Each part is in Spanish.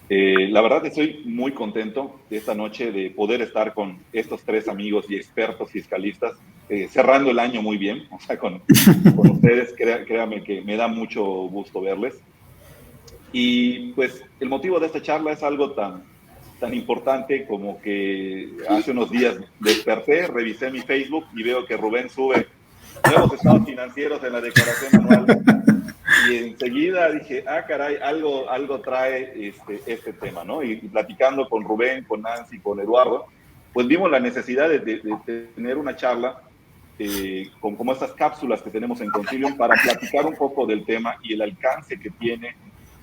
La verdad estoy muy contento de esta noche de poder estar con estos tres amigos y expertos fiscalistas, cerrando el año muy bien, o sea, con ustedes, créanme que me da mucho gusto verles. Y pues el motivo de esta charla es algo tan importante como que hace unos días desperté, revisé mi Facebook y veo que Rubén sube nuevos estados financieros en la declaración anual. Y enseguida dije, ah, caray, algo trae este tema, ¿no? Y platicando con Rubén, con Nancy, con Eduardo, pues vimos la necesidad de tener una charla con como estas cápsulas que tenemos en Concilium para platicar un poco del tema y el alcance que tiene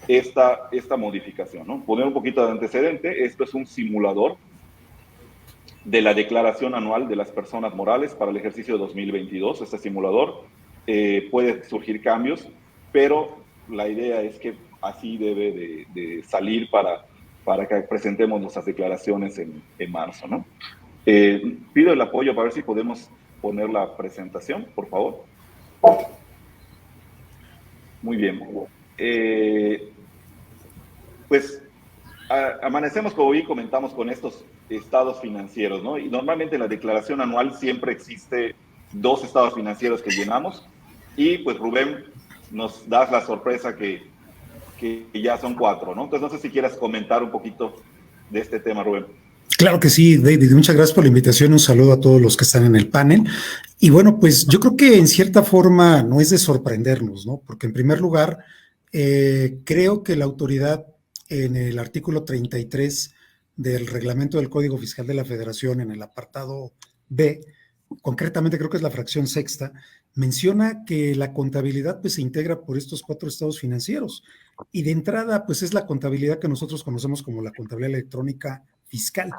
esta modificación, ¿no? Poner un poquito de antecedente, esto es un simulador de la declaración anual de las personas morales para el ejercicio de 2022. Este simulador puede surgir cambios, pero la idea es que así debe de salir para que presentemos nuestras declaraciones en marzo, ¿no? Pido el apoyo para ver si podemos poner la presentación, por favor. Muy bien. Eh, pues amanecemos, como bien comentamos, con estos estados financieros, ¿no? Y normalmente en la declaración anual siempre existe dos estados financieros que llenamos y pues Rubén nos das la sorpresa que ya son cuatro, ¿no? Entonces no sé si quieras comentar un poquito de este tema, Rubén. Claro que sí, David, muchas gracias por la invitación. Un saludo a todos los que están en el panel. Y bueno, pues yo creo que en cierta forma no es de sorprendernos, ¿no? Porque en primer lugar, creo que la autoridad en el artículo 33 del reglamento del Código Fiscal de la Federación, en el apartado B, concretamente creo que es la fracción sexta, menciona que la contabilidad pues se integra por estos cuatro estados financieros. Y de entrada, pues es la contabilidad que nosotros conocemos como la contabilidad electrónica fiscal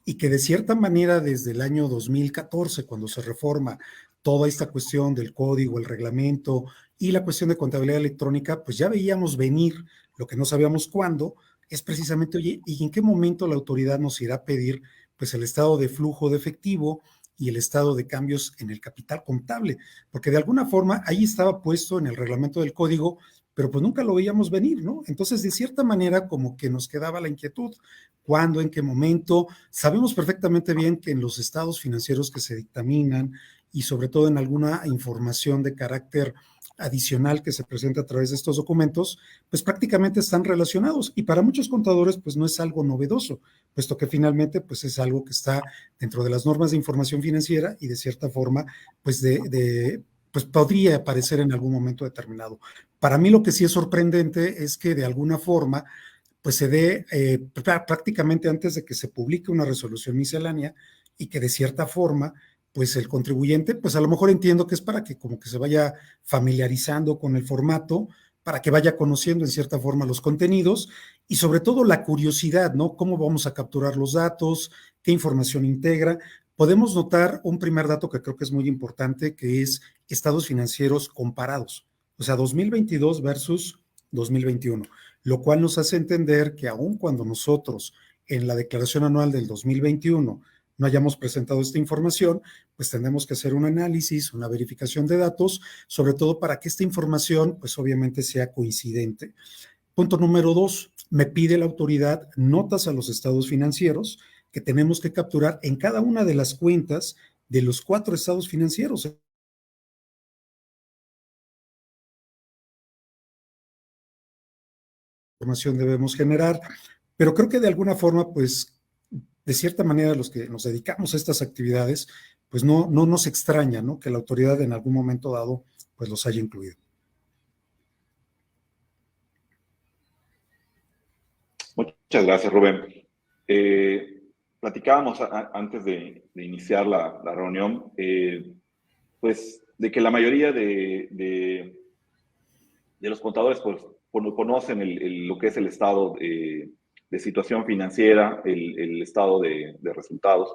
y que de cierta manera desde el año 2014, cuando se reforma toda esta cuestión del código, el reglamento y la cuestión de contabilidad electrónica, pues ya veíamos venir lo que no sabíamos cuándo, es precisamente, oye, ¿y en qué momento la autoridad nos irá a pedir pues el estado de flujo de efectivo y el estado de cambios en el capital contable? Porque de alguna forma ahí estaba puesto en el reglamento del código, pero pues nunca lo veíamos venir, ¿no? Entonces, de cierta manera, como que nos quedaba la inquietud, cuándo, en qué momento. Sabemos perfectamente bien que en los estados financieros que se dictaminan y sobre todo en alguna información de carácter adicional que se presenta a través de estos documentos, pues prácticamente están relacionados y para muchos contadores pues no es algo novedoso, puesto que finalmente pues es algo que está dentro de las normas de información financiera y de cierta forma pues pues podría aparecer en algún momento determinado. Para mí lo que sí es sorprendente es que de alguna forma pues se dé prácticamente antes de que se publique una resolución miscelánea y que de cierta forma, pues el contribuyente, pues a lo mejor entiendo que es para que como que se vaya familiarizando con el formato, para que vaya conociendo en cierta forma los contenidos y sobre todo la curiosidad, ¿no? ¿Cómo vamos a capturar los datos? ¿Qué información integra? Podemos notar un primer dato que creo que es muy importante, que es estados financieros comparados, o sea, 2022 versus 2021, lo cual nos hace entender que aun cuando nosotros en la declaración anual del 2021 no hayamos presentado esta información, pues tendremos que hacer un análisis, una verificación de datos, sobre todo para que esta información, pues obviamente sea coincidente. Punto número dos, me pide la autoridad notas a los estados financieros que tenemos que capturar en cada una de las cuentas de los cuatro estados financieros. Información debemos generar, pero creo que de alguna forma, pues, de cierta manera, los que nos dedicamos a estas actividades, pues no nos extraña, ¿no? Que la autoridad en algún momento dado, pues los haya incluido. Muchas gracias, Rubén. Eh, Platicábamos antes de iniciar la reunión, pues de que la mayoría de los contadores pues conocen lo que es el estado de situación financiera, el estado de resultados,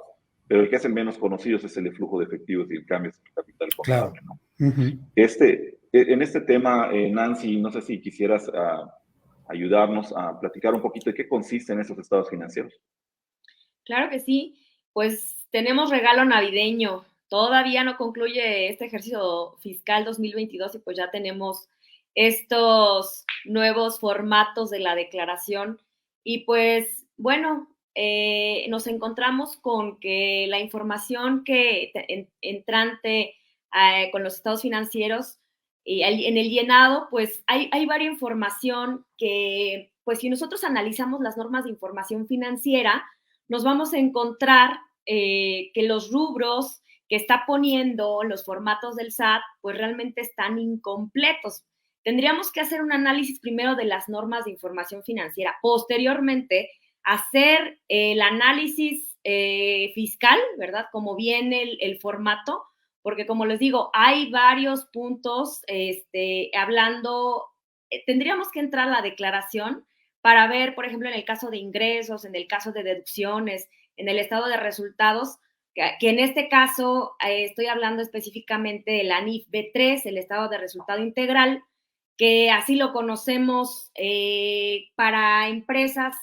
pero el que es el menos conocido es el de flujo de efectivos y el cambio de capital Claro. contable, ¿no? Uh -huh. En este tema, Nancy, no sé si quisieras ayudarnos a platicar un poquito de qué consisten esos estados financieros. Claro que sí, pues tenemos regalo navideño. Todavía no concluye este ejercicio fiscal 2022 y pues ya tenemos estos nuevos formatos de la declaración Y pues, bueno, nos encontramos con que la información entrante con los estados financieros y en el llenado, pues hay varias información que, pues si nosotros analizamos las normas de información financiera, nos vamos a encontrar que los rubros que está poniendo los formatos del SAT, pues realmente están incompletos. Tendríamos que hacer un análisis primero de las normas de información financiera, posteriormente hacer el análisis fiscal, ¿verdad? Como viene el formato, porque como les digo, hay varios puntos hablando, tendríamos que entrar a la declaración para ver, por ejemplo, en el caso de ingresos, en el caso de deducciones, en el estado de resultados, que en este caso estoy hablando específicamente de la NIF B3, el estado de resultado integral, que así lo conocemos para empresas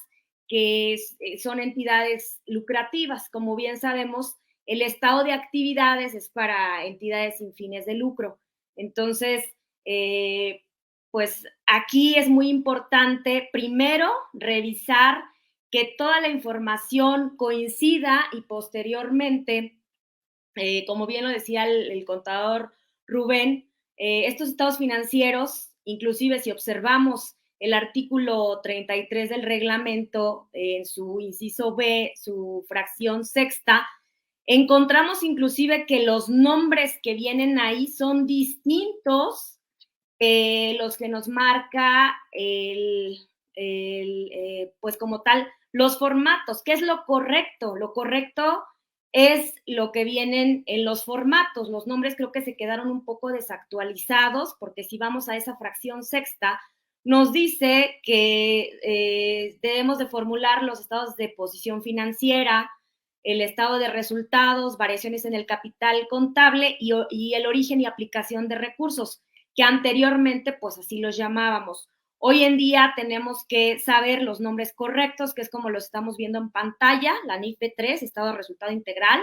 que son entidades lucrativas. Como bien sabemos, el estado de actividades es para entidades sin fines de lucro. Entonces, pues aquí es muy importante primero revisar que toda la información coincida y posteriormente, como bien lo decía el contador Rubén, estos estados financieros, inclusive si observamos el artículo 33 del reglamento, en su inciso B, su fracción sexta, encontramos inclusive que los nombres que vienen ahí son distintos los que nos marca pues como tal, los formatos. ¿Qué es lo correcto? Lo correcto es lo que vienen en los formatos. Los nombres creo que se quedaron un poco desactualizados, porque si vamos a esa fracción sexta, nos dice que debemos de formular los estados de posición financiera, el estado de resultados, variaciones en el capital contable y el origen y aplicación de recursos, que anteriormente pues así los llamábamos. Hoy en día tenemos que saber los nombres correctos, que es como los estamos viendo en pantalla, la NIF B3, estado de resultado integral,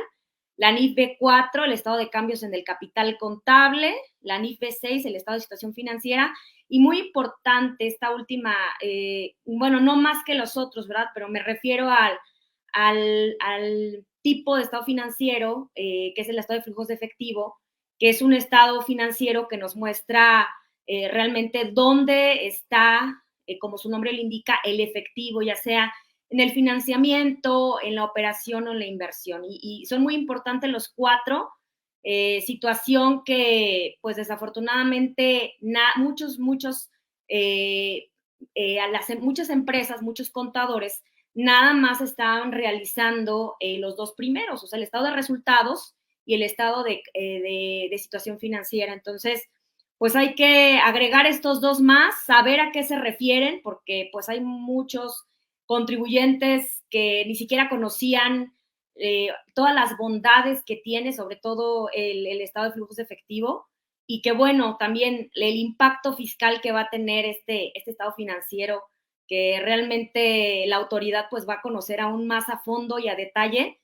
la NIF B4, el estado de cambios en el capital contable, la NIF B6, el estado de situación financiera, y muy importante esta última, bueno, no más que los otros, ¿verdad? Pero me refiero al tipo de estado financiero, que es el estado de flujos de efectivo, que es un estado financiero que nos muestra realmente dónde está, como su nombre lo indica, el efectivo, ya sea en el financiamiento, en la operación o en la inversión. Y son muy importantes los cuatro, situación que pues desafortunadamente muchas empresas, muchos contadores, nada más estaban realizando los dos primeros, o sea, el estado de resultados y el estado de situación financiera. Entonces, pues hay que agregar estos dos más, saber a qué se refieren, porque pues hay muchos contribuyentes que ni siquiera conocían todas las bondades que tiene, sobre todo el estado de flujos de efectivo, y que bueno, también el impacto fiscal que va a tener este estado financiero, que realmente la autoridad pues va a conocer aún más a fondo y a detalle,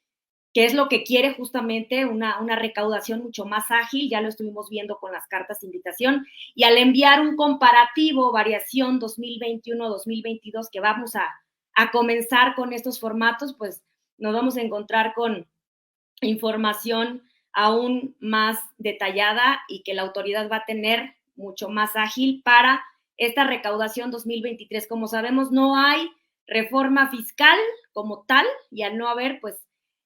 que es lo que quiere justamente una recaudación mucho más ágil, ya lo estuvimos viendo con las cartas de invitación, y al enviar un comparativo, variación 2021-2022, que vamos a comenzar con estos formatos, pues nos vamos a encontrar con información aún más detallada y que la autoridad va a tener mucho más ágil para esta recaudación 2023. Como sabemos, no hay reforma fiscal como tal, y al no haber, pues,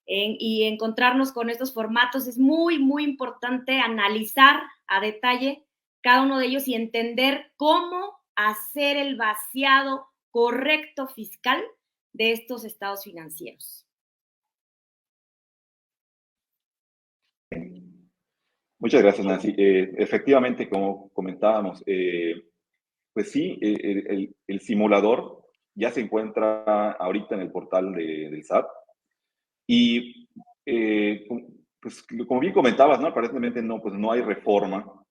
y encontrarnos con estos formatos, es muy, muy importante analizar a detalle cada uno de ellos y entender cómo hacer el vaciado correcto fiscal de estos estados financieros. Muchas gracias, Nancy. Efectivamente, como comentábamos, pues sí, el simulador ya se encuentra ahorita en el portal del SAT y pues como bien comentabas, ¿no? Aparentemente no, pues no hay reforma,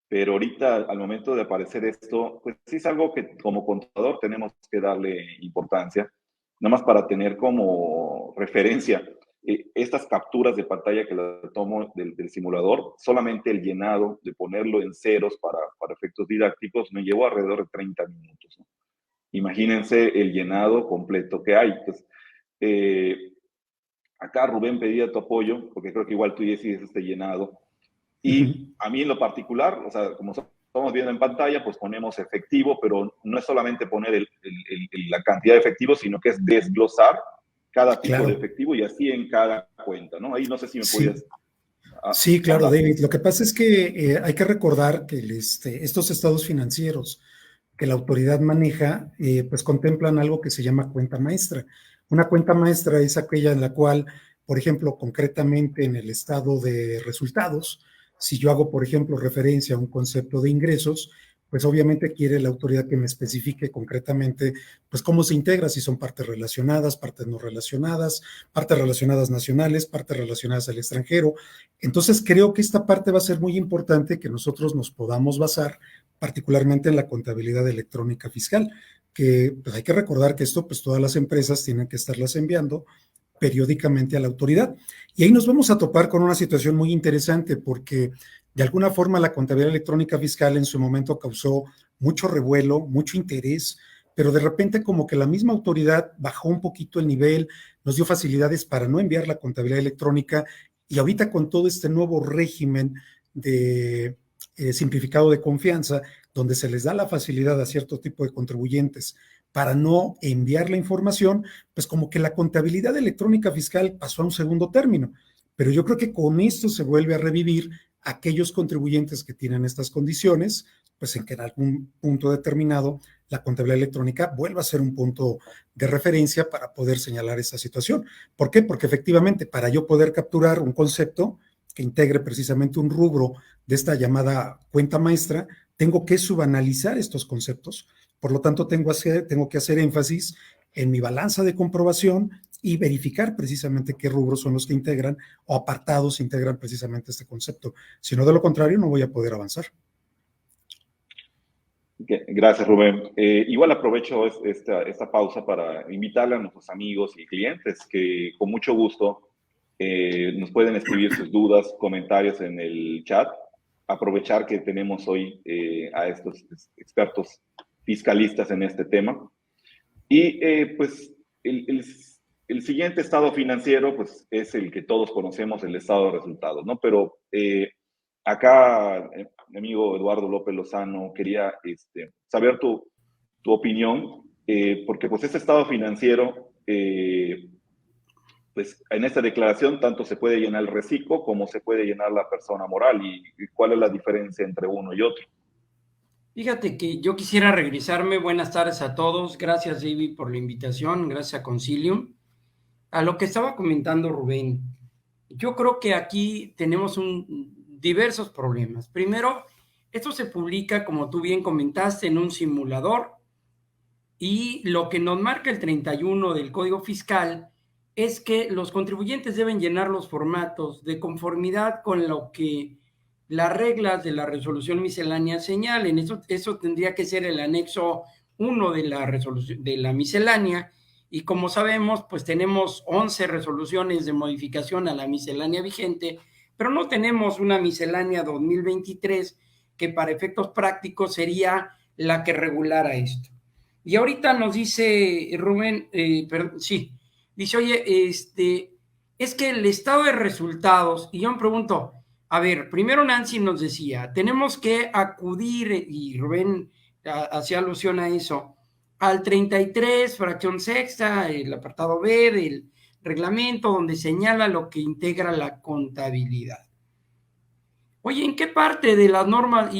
pero ahorita al momento de aparecer esto, pues sí es algo que como contador tenemos que darle importancia, nada más para tener como referencia estas capturas de pantalla que la tomo del simulador, solamente el llenado de ponerlo en ceros para efectos didácticos me llevó alrededor de 30 minutos, ¿no? imagínense el llenado completo que hay. Entonces, acá Rubén pedía tu apoyo, porque creo que igual tú decides este llenado. Y a mí en lo particular, o sea, como estamos viendo en pantalla, pues ponemos efectivo, pero no es solamente poner la cantidad de efectivo, sino que es desglosar cada tipo de Claro, efectivo y así en cada cuenta, ¿no? Ahí no sé si me sí. podías Sí, claro, hablar. David. Lo que pasa es que hay que recordar que estos estados financieros que la autoridad maneja, pues contemplan algo que se llama cuenta maestra. Una cuenta maestra es aquella en la cual, por ejemplo, concretamente en el estado de resultados, si yo hago, por ejemplo, referencia a un concepto de ingresos, pues obviamente quiere la autoridad que me especifique concretamente, pues cómo se integra, si son partes relacionadas, partes no relacionadas, partes relacionadas nacionales, partes relacionadas al extranjero. Entonces creo que esta parte va a ser muy importante que nosotros nos podamos basar particularmente en la contabilidad electrónica fiscal, que pues hay que recordar que esto pues todas las empresas tienen que estarlas enviando periódicamente a la autoridad. Y ahí nos vamos a topar con una situación muy interesante porque de alguna forma la contabilidad electrónica fiscal en su momento causó mucho revuelo, mucho interés, pero de repente como que la misma autoridad bajó un poquito el nivel, nos dio facilidades para no enviar la contabilidad electrónica y ahorita con todo este nuevo régimen de simplificado de confianza, donde se les da la facilidad a cierto tipo de contribuyentes para no enviar la información, pues como que la contabilidad electrónica fiscal pasó a un segundo término. Pero yo creo que con esto se vuelve a revivir aquellos contribuyentes que tienen estas condiciones, pues en que en algún punto determinado la contabilidad electrónica vuelva a ser un punto de referencia para poder señalar esta situación. ¿Por qué? Porque efectivamente para yo poder capturar un concepto que integre precisamente un rubro de esta llamada cuenta maestra, tengo que subanalizar estos conceptos. Por lo tanto, tengo que hacer énfasis en mi balanza de comprobación y verificar precisamente qué rubros son los que integran o apartados integran precisamente este concepto. Si no, de lo contrario, no voy a poder avanzar. Gracias, Rubén. Igual aprovecho esta pausa para invitarle a nuestros amigos y clientes que con mucho gusto nos pueden escribir sus dudas, comentarios en el chat. Aprovechar que tenemos hoy a estos expertos fiscalistas en este tema. Y pues el siguiente estado financiero pues, es el que todos conocemos, el estado de resultados, ¿no? Pero acá, mi amigo Eduardo López Lozano, quería saber tu opinión, porque pues este estado financiero, pues en esta declaración tanto se puede llenar el reciclo como se puede llenar la persona moral. ¿Y cuál es la diferencia entre uno y otro? Fíjate que yo quisiera regresarme. Buenas tardes a todos. Gracias, David, por la invitación. Gracias a Concilium. A lo que estaba comentando Rubén, yo creo que aquí tenemos diversos problemas. Primero, esto se publica, como tú bien comentaste, en un simulador y lo que nos marca el 31 del Código Fiscal es que los contribuyentes deben llenar los formatos de conformidad con lo que las reglas de la resolución miscelánea señalen. Eso tendría que ser el anexo 1 de la resolución de la miscelánea. Y como sabemos, pues tenemos 11 resoluciones de modificación a la miscelánea vigente, pero no tenemos una miscelánea 2023 que para efectos prácticos sería la que regulara esto. Y ahorita nos dice Rubén, dice, oye, es que el estado de resultados, y yo me pregunto, a ver, primero Nancy nos decía, tenemos que acudir, y Rubén hacía alusión a eso, al 33, fracción sexta, el apartado B del reglamento, donde señala lo que integra la contabilidad. Oye, ¿en qué parte de las normas?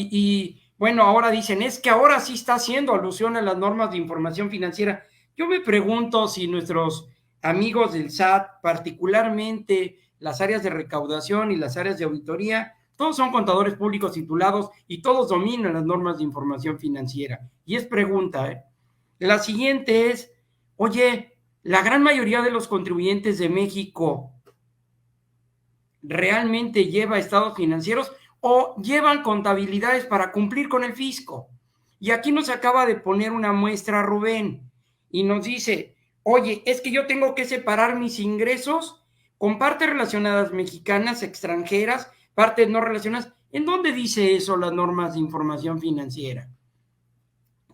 Bueno, ahora dicen, es que ahora sí está haciendo alusión a las normas de información financiera. Yo me pregunto si nuestros amigos del SAT, particularmente las áreas de recaudación y las áreas de auditoría, todos son contadores públicos titulados y todos dominan las normas de información financiera. Y es pregunta, ¿eh? La siguiente es, oye, la gran mayoría de los contribuyentes de México realmente lleva estados financieros o llevan contabilidades para cumplir con el fisco. Y aquí nos acaba de poner una muestra Rubén y nos dice, oye, es que yo tengo que separar mis ingresos con partes relacionadas mexicanas, extranjeras, partes no relacionadas. ¿En dónde dice eso las normas de información financiera?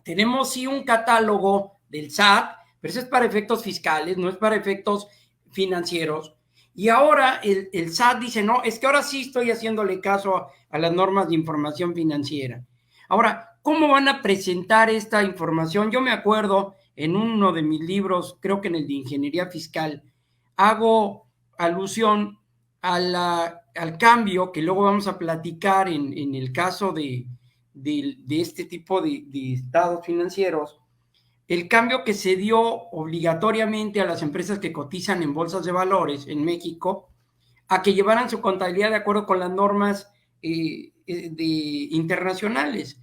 tenemos sí un catálogo del SAT, pero eso es para efectos fiscales, no es para efectos financieros. Y ahora el SAT dice, no, es que ahora sí estoy haciéndole caso a las normas de información financiera. Ahora, ¿cómo van a presentar esta información? Yo me acuerdo en uno de mis libros, creo que en el de Ingeniería Fiscal, hago alusión al cambio que luego vamos a platicar en el caso de este tipo de estados financieros, el cambio que se dio obligatoriamente a las empresas que cotizan en bolsas de valores en México a que llevaran su contabilidad de acuerdo con las normas internacionales.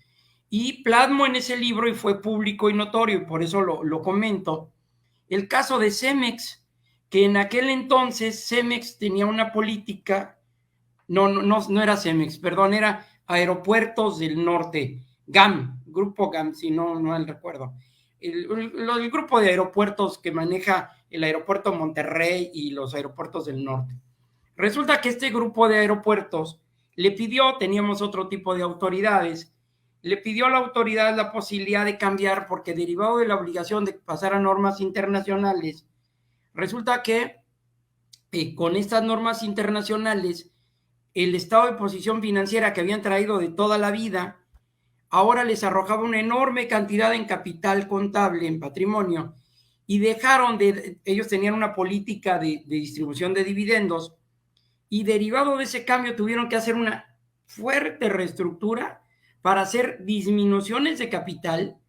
Y plasmo en ese libro, y fue público y notorio, y por eso lo comento, el caso de Cemex, que en aquel entonces Cemex tenía una política, no era Cemex, perdón, era Aeropuertos del Norte, GAM, Grupo GAM, si no recuerdo. El grupo de aeropuertos que maneja el aeropuerto Monterrey y los aeropuertos del norte. Resulta que este grupo de aeropuertos le pidió, teníamos otro tipo de autoridades, le pidió a la autoridad la posibilidad de cambiar porque derivado de la obligación de pasar a normas internacionales, resulta que con estas normas internacionales, el estado de posición financiera que habían traído de toda la vida, ahora les arrojaba una enorme cantidad en capital contable, en patrimonio, y ellos tenían una política de distribución de dividendos, y derivado de ese cambio tuvieron que hacer una fuerte reestructura para hacer disminuciones de capital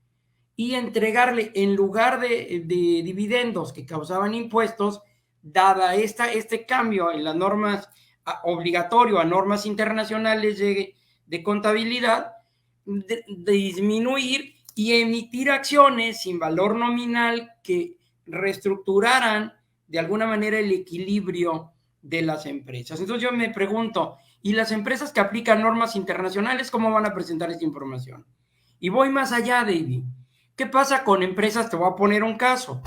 y entregarle, en lugar de dividendos que causaban impuestos, dada este cambio en las normas obligatorio a normas internacionales de contabilidad, de disminuir y emitir acciones sin valor nominal que reestructuraran de alguna manera el equilibrio de las empresas. Entonces yo me pregunto, ¿y las empresas que aplican normas internacionales cómo van a presentar esta información? Y voy más allá, David. ¿Qué pasa con empresas? Te voy a poner un caso.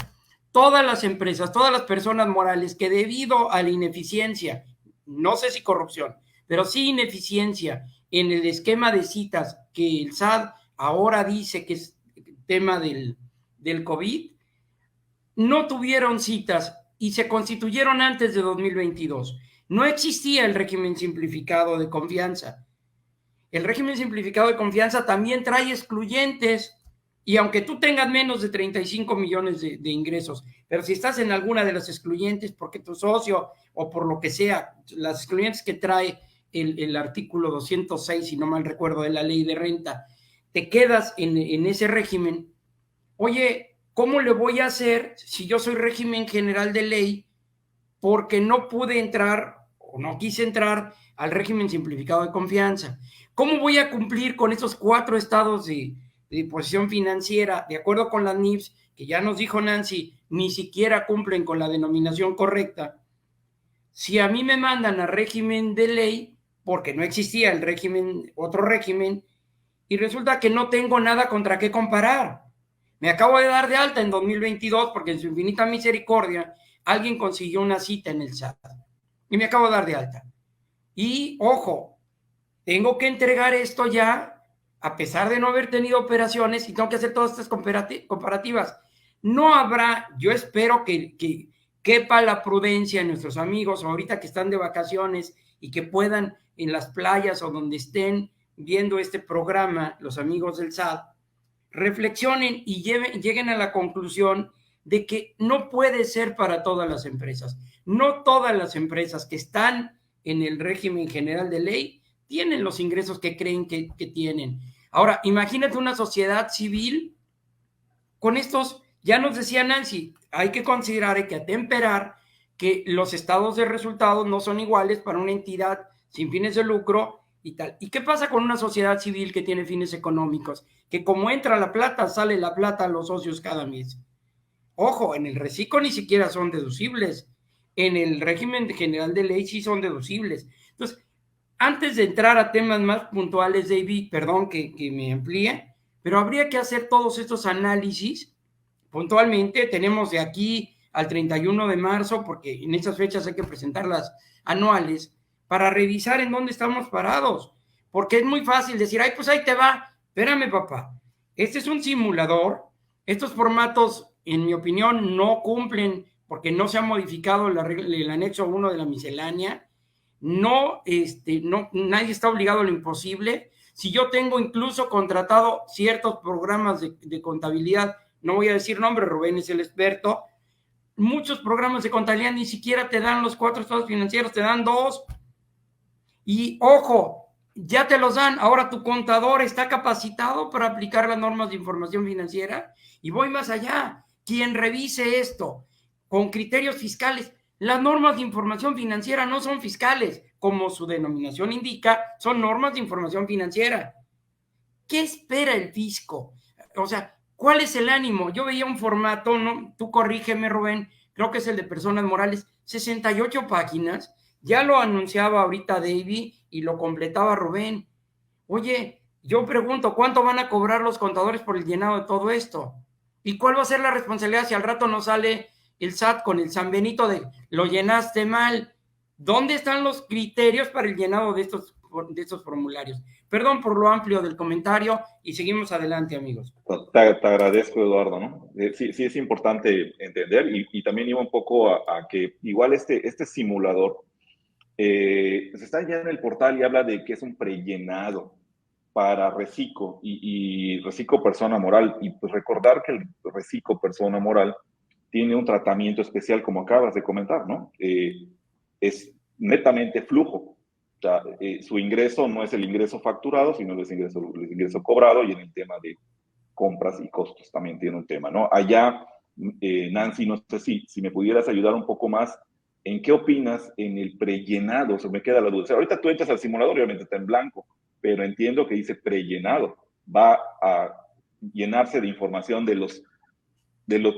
Todas las empresas, todas las personas morales que debido a la ineficiencia, no sé si corrupción, pero sí ineficiencia en el esquema de citas que el SAT ahora dice que es tema del COVID, no tuvieron citas y se constituyeron antes de 2022. No existía el régimen simplificado de confianza. El régimen simplificado de confianza también trae excluyentes, y aunque tú tengas menos de 35 millones de ingresos, pero si estás en alguna de las excluyentes porque tu socio o por lo que sea, las excluyentes que trae el artículo 206, si no mal recuerdo, de la ley de renta, te quedas en ese régimen. Oye, ¿cómo le voy a hacer si yo soy régimen general de ley porque no pude entrar o no quise entrar al régimen simplificado de confianza? ¿Cómo voy a cumplir con esos 4 estados de posición financiera de acuerdo con las NIFs, que ya nos dijo Nancy, ni siquiera cumplen con la denominación correcta? Si a mí me mandan a régimen de ley, porque no existía el régimen, otro régimen, y resulta que no tengo nada contra qué comparar. Me acabo de dar de alta en 2022 porque en su infinita misericordia alguien consiguió una cita en el SAT y me acabo de dar de alta. Y, ojo, tengo que entregar esto ya a pesar de no haber tenido operaciones y tengo que hacer todas estas comparativas. No habrá, yo espero que quepa la prudencia en nuestros amigos ahorita que están de vacaciones y que puedan en las playas o donde estén viendo este programa, los amigos del SAT, reflexionen y lleguen a la conclusión de que no puede ser para todas las empresas. No todas las empresas que están en el régimen general de ley tienen los ingresos que creen que tienen. Ahora, imagínate una sociedad civil con estos, ya nos decía Nancy, hay que considerar, hay que atemperar que los estados de resultados no son iguales para una entidad sin fines de lucro y tal. ¿Y qué pasa con una sociedad civil que tiene fines económicos? Que como entra la plata, sale la plata a los socios cada mes. Ojo, en el reciclo ni siquiera son deducibles. En el régimen general de ley sí son deducibles. Entonces, antes de entrar a temas más puntuales, David, perdón que me amplíe, pero habría que hacer todos estos análisis puntualmente. Tenemos de aquí al 31 de marzo, porque en esas fechas hay que presentar las anuales, para revisar en dónde estamos parados. Porque es muy fácil decir, ay, pues ahí te va. Espérame, papá. Este es un simulador. Estos formatos, en mi opinión, no cumplen porque no se ha modificado el anexo 1 de la miscelánea. No, nadie está obligado a lo imposible. Si yo tengo incluso contratado ciertos programas de contabilidad, no voy a decir nombre, Rubén es el experto, muchos programas de contabilidad ni siquiera te dan los 4 estados financieros, te dan 2. Y ojo, ya te los dan. Ahora tu contador está capacitado para aplicar las normas de información financiera. Y voy más allá. Quien revise esto con criterios fiscales, las normas de información financiera no son fiscales, como su denominación indica, son normas de información financiera. ¿Qué espera el fisco? O sea, ¿cuál es el ánimo? Yo veía un formato, ¿no? Tú corrígeme, Rubén, creo que es el de personas morales, 68 páginas, ya lo anunciaba ahorita David y lo completaba Rubén. Oye, yo pregunto, ¿cuánto van a cobrar los contadores por el llenado de todo esto? ¿Y cuál va a ser la responsabilidad si al rato no sale el SAT con el San Benito de lo llenaste mal? ¿Dónde están los criterios para el llenado de estos formularios? Perdón por lo amplio del comentario y seguimos adelante, amigos. Te agradezco, Eduardo, ¿no? Sí, sí es importante entender y también iba un poco a que igual este simulador se está ya en el portal y habla de que es un prellenado para Reciclo y Reciclo persona moral. Y pues recordar que el Reciclo persona moral tiene un tratamiento especial, como acabas de comentar, ¿no? Es netamente flujo. O sea, su ingreso no es el ingreso facturado, sino el ingreso cobrado, y en el tema de compras y costos también tiene un tema, ¿no? Allá, Nancy, no sé si me pudieras ayudar un poco más. ¿En qué opinas en el prellenado? Se me queda la duda. O sea, ahorita tú entras al simulador y obviamente está en blanco, pero entiendo que dice prellenado. Va a llenarse de información de lo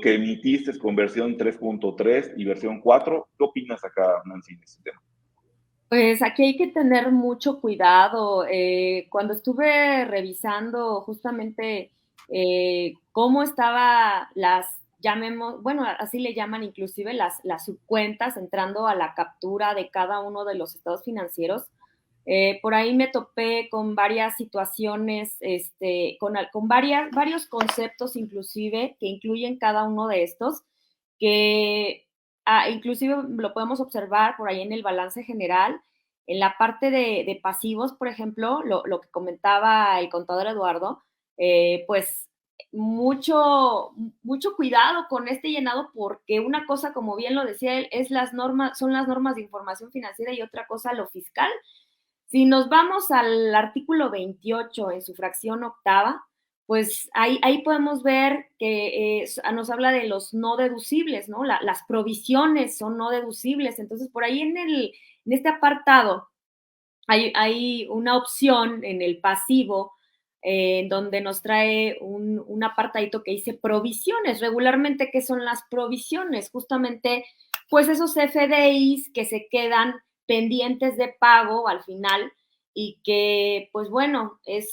que emitiste con versión 3.3 y versión 4. ¿Qué opinas acá, Nancy, en este tema? Pues aquí hay que tener mucho cuidado. Cuando estuve revisando justamente cómo estaba llamemos, bueno, así le llaman inclusive las subcuentas entrando a la captura de cada uno de los estados financieros, por ahí me topé con varias situaciones, con varios conceptos inclusive que incluyen cada uno de estos, que inclusive lo podemos observar por ahí en el balance general, en la parte de pasivos, por ejemplo, lo que comentaba el contador Eduardo, pues mucho cuidado con este llenado, porque una cosa, como bien lo decía él, son las normas de información financiera y otra cosa lo fiscal. Si nos vamos al artículo 28 en su fracción octava, pues ahí podemos ver que nos habla de los no deducibles, ¿no? Las provisiones son no deducibles. Entonces, por ahí en este apartado hay una opción en el pasivo donde nos trae un apartadito que dice provisiones. Regularmente, ¿qué son las provisiones? Justamente, pues esos FDIs que se quedan pendientes de pago al final y que, pues bueno, se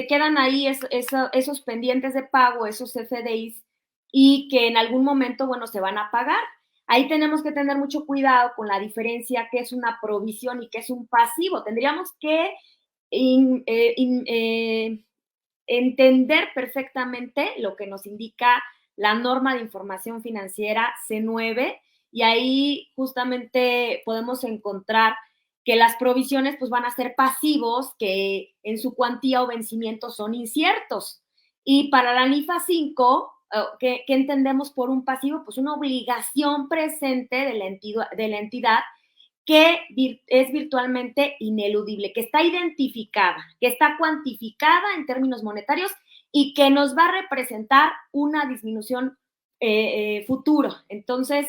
quedan ahí esos pendientes de pago, esos FDIs, y que en algún momento, bueno, se van a pagar. Ahí tenemos que tener mucho cuidado con la diferencia que es una provisión y que es un pasivo. Tendríamos que entender perfectamente lo que nos indica la norma de información financiera C9, y ahí justamente podemos encontrar que las provisiones pues van a ser pasivos que en su cuantía o vencimiento son inciertos. Y para la NIFA 5, ¿qué entendemos por un pasivo? Pues una obligación presente de la entidad que es virtualmente ineludible, que está identificada, que está cuantificada en términos monetarios y que nos va a representar una disminución futuro. Entonces,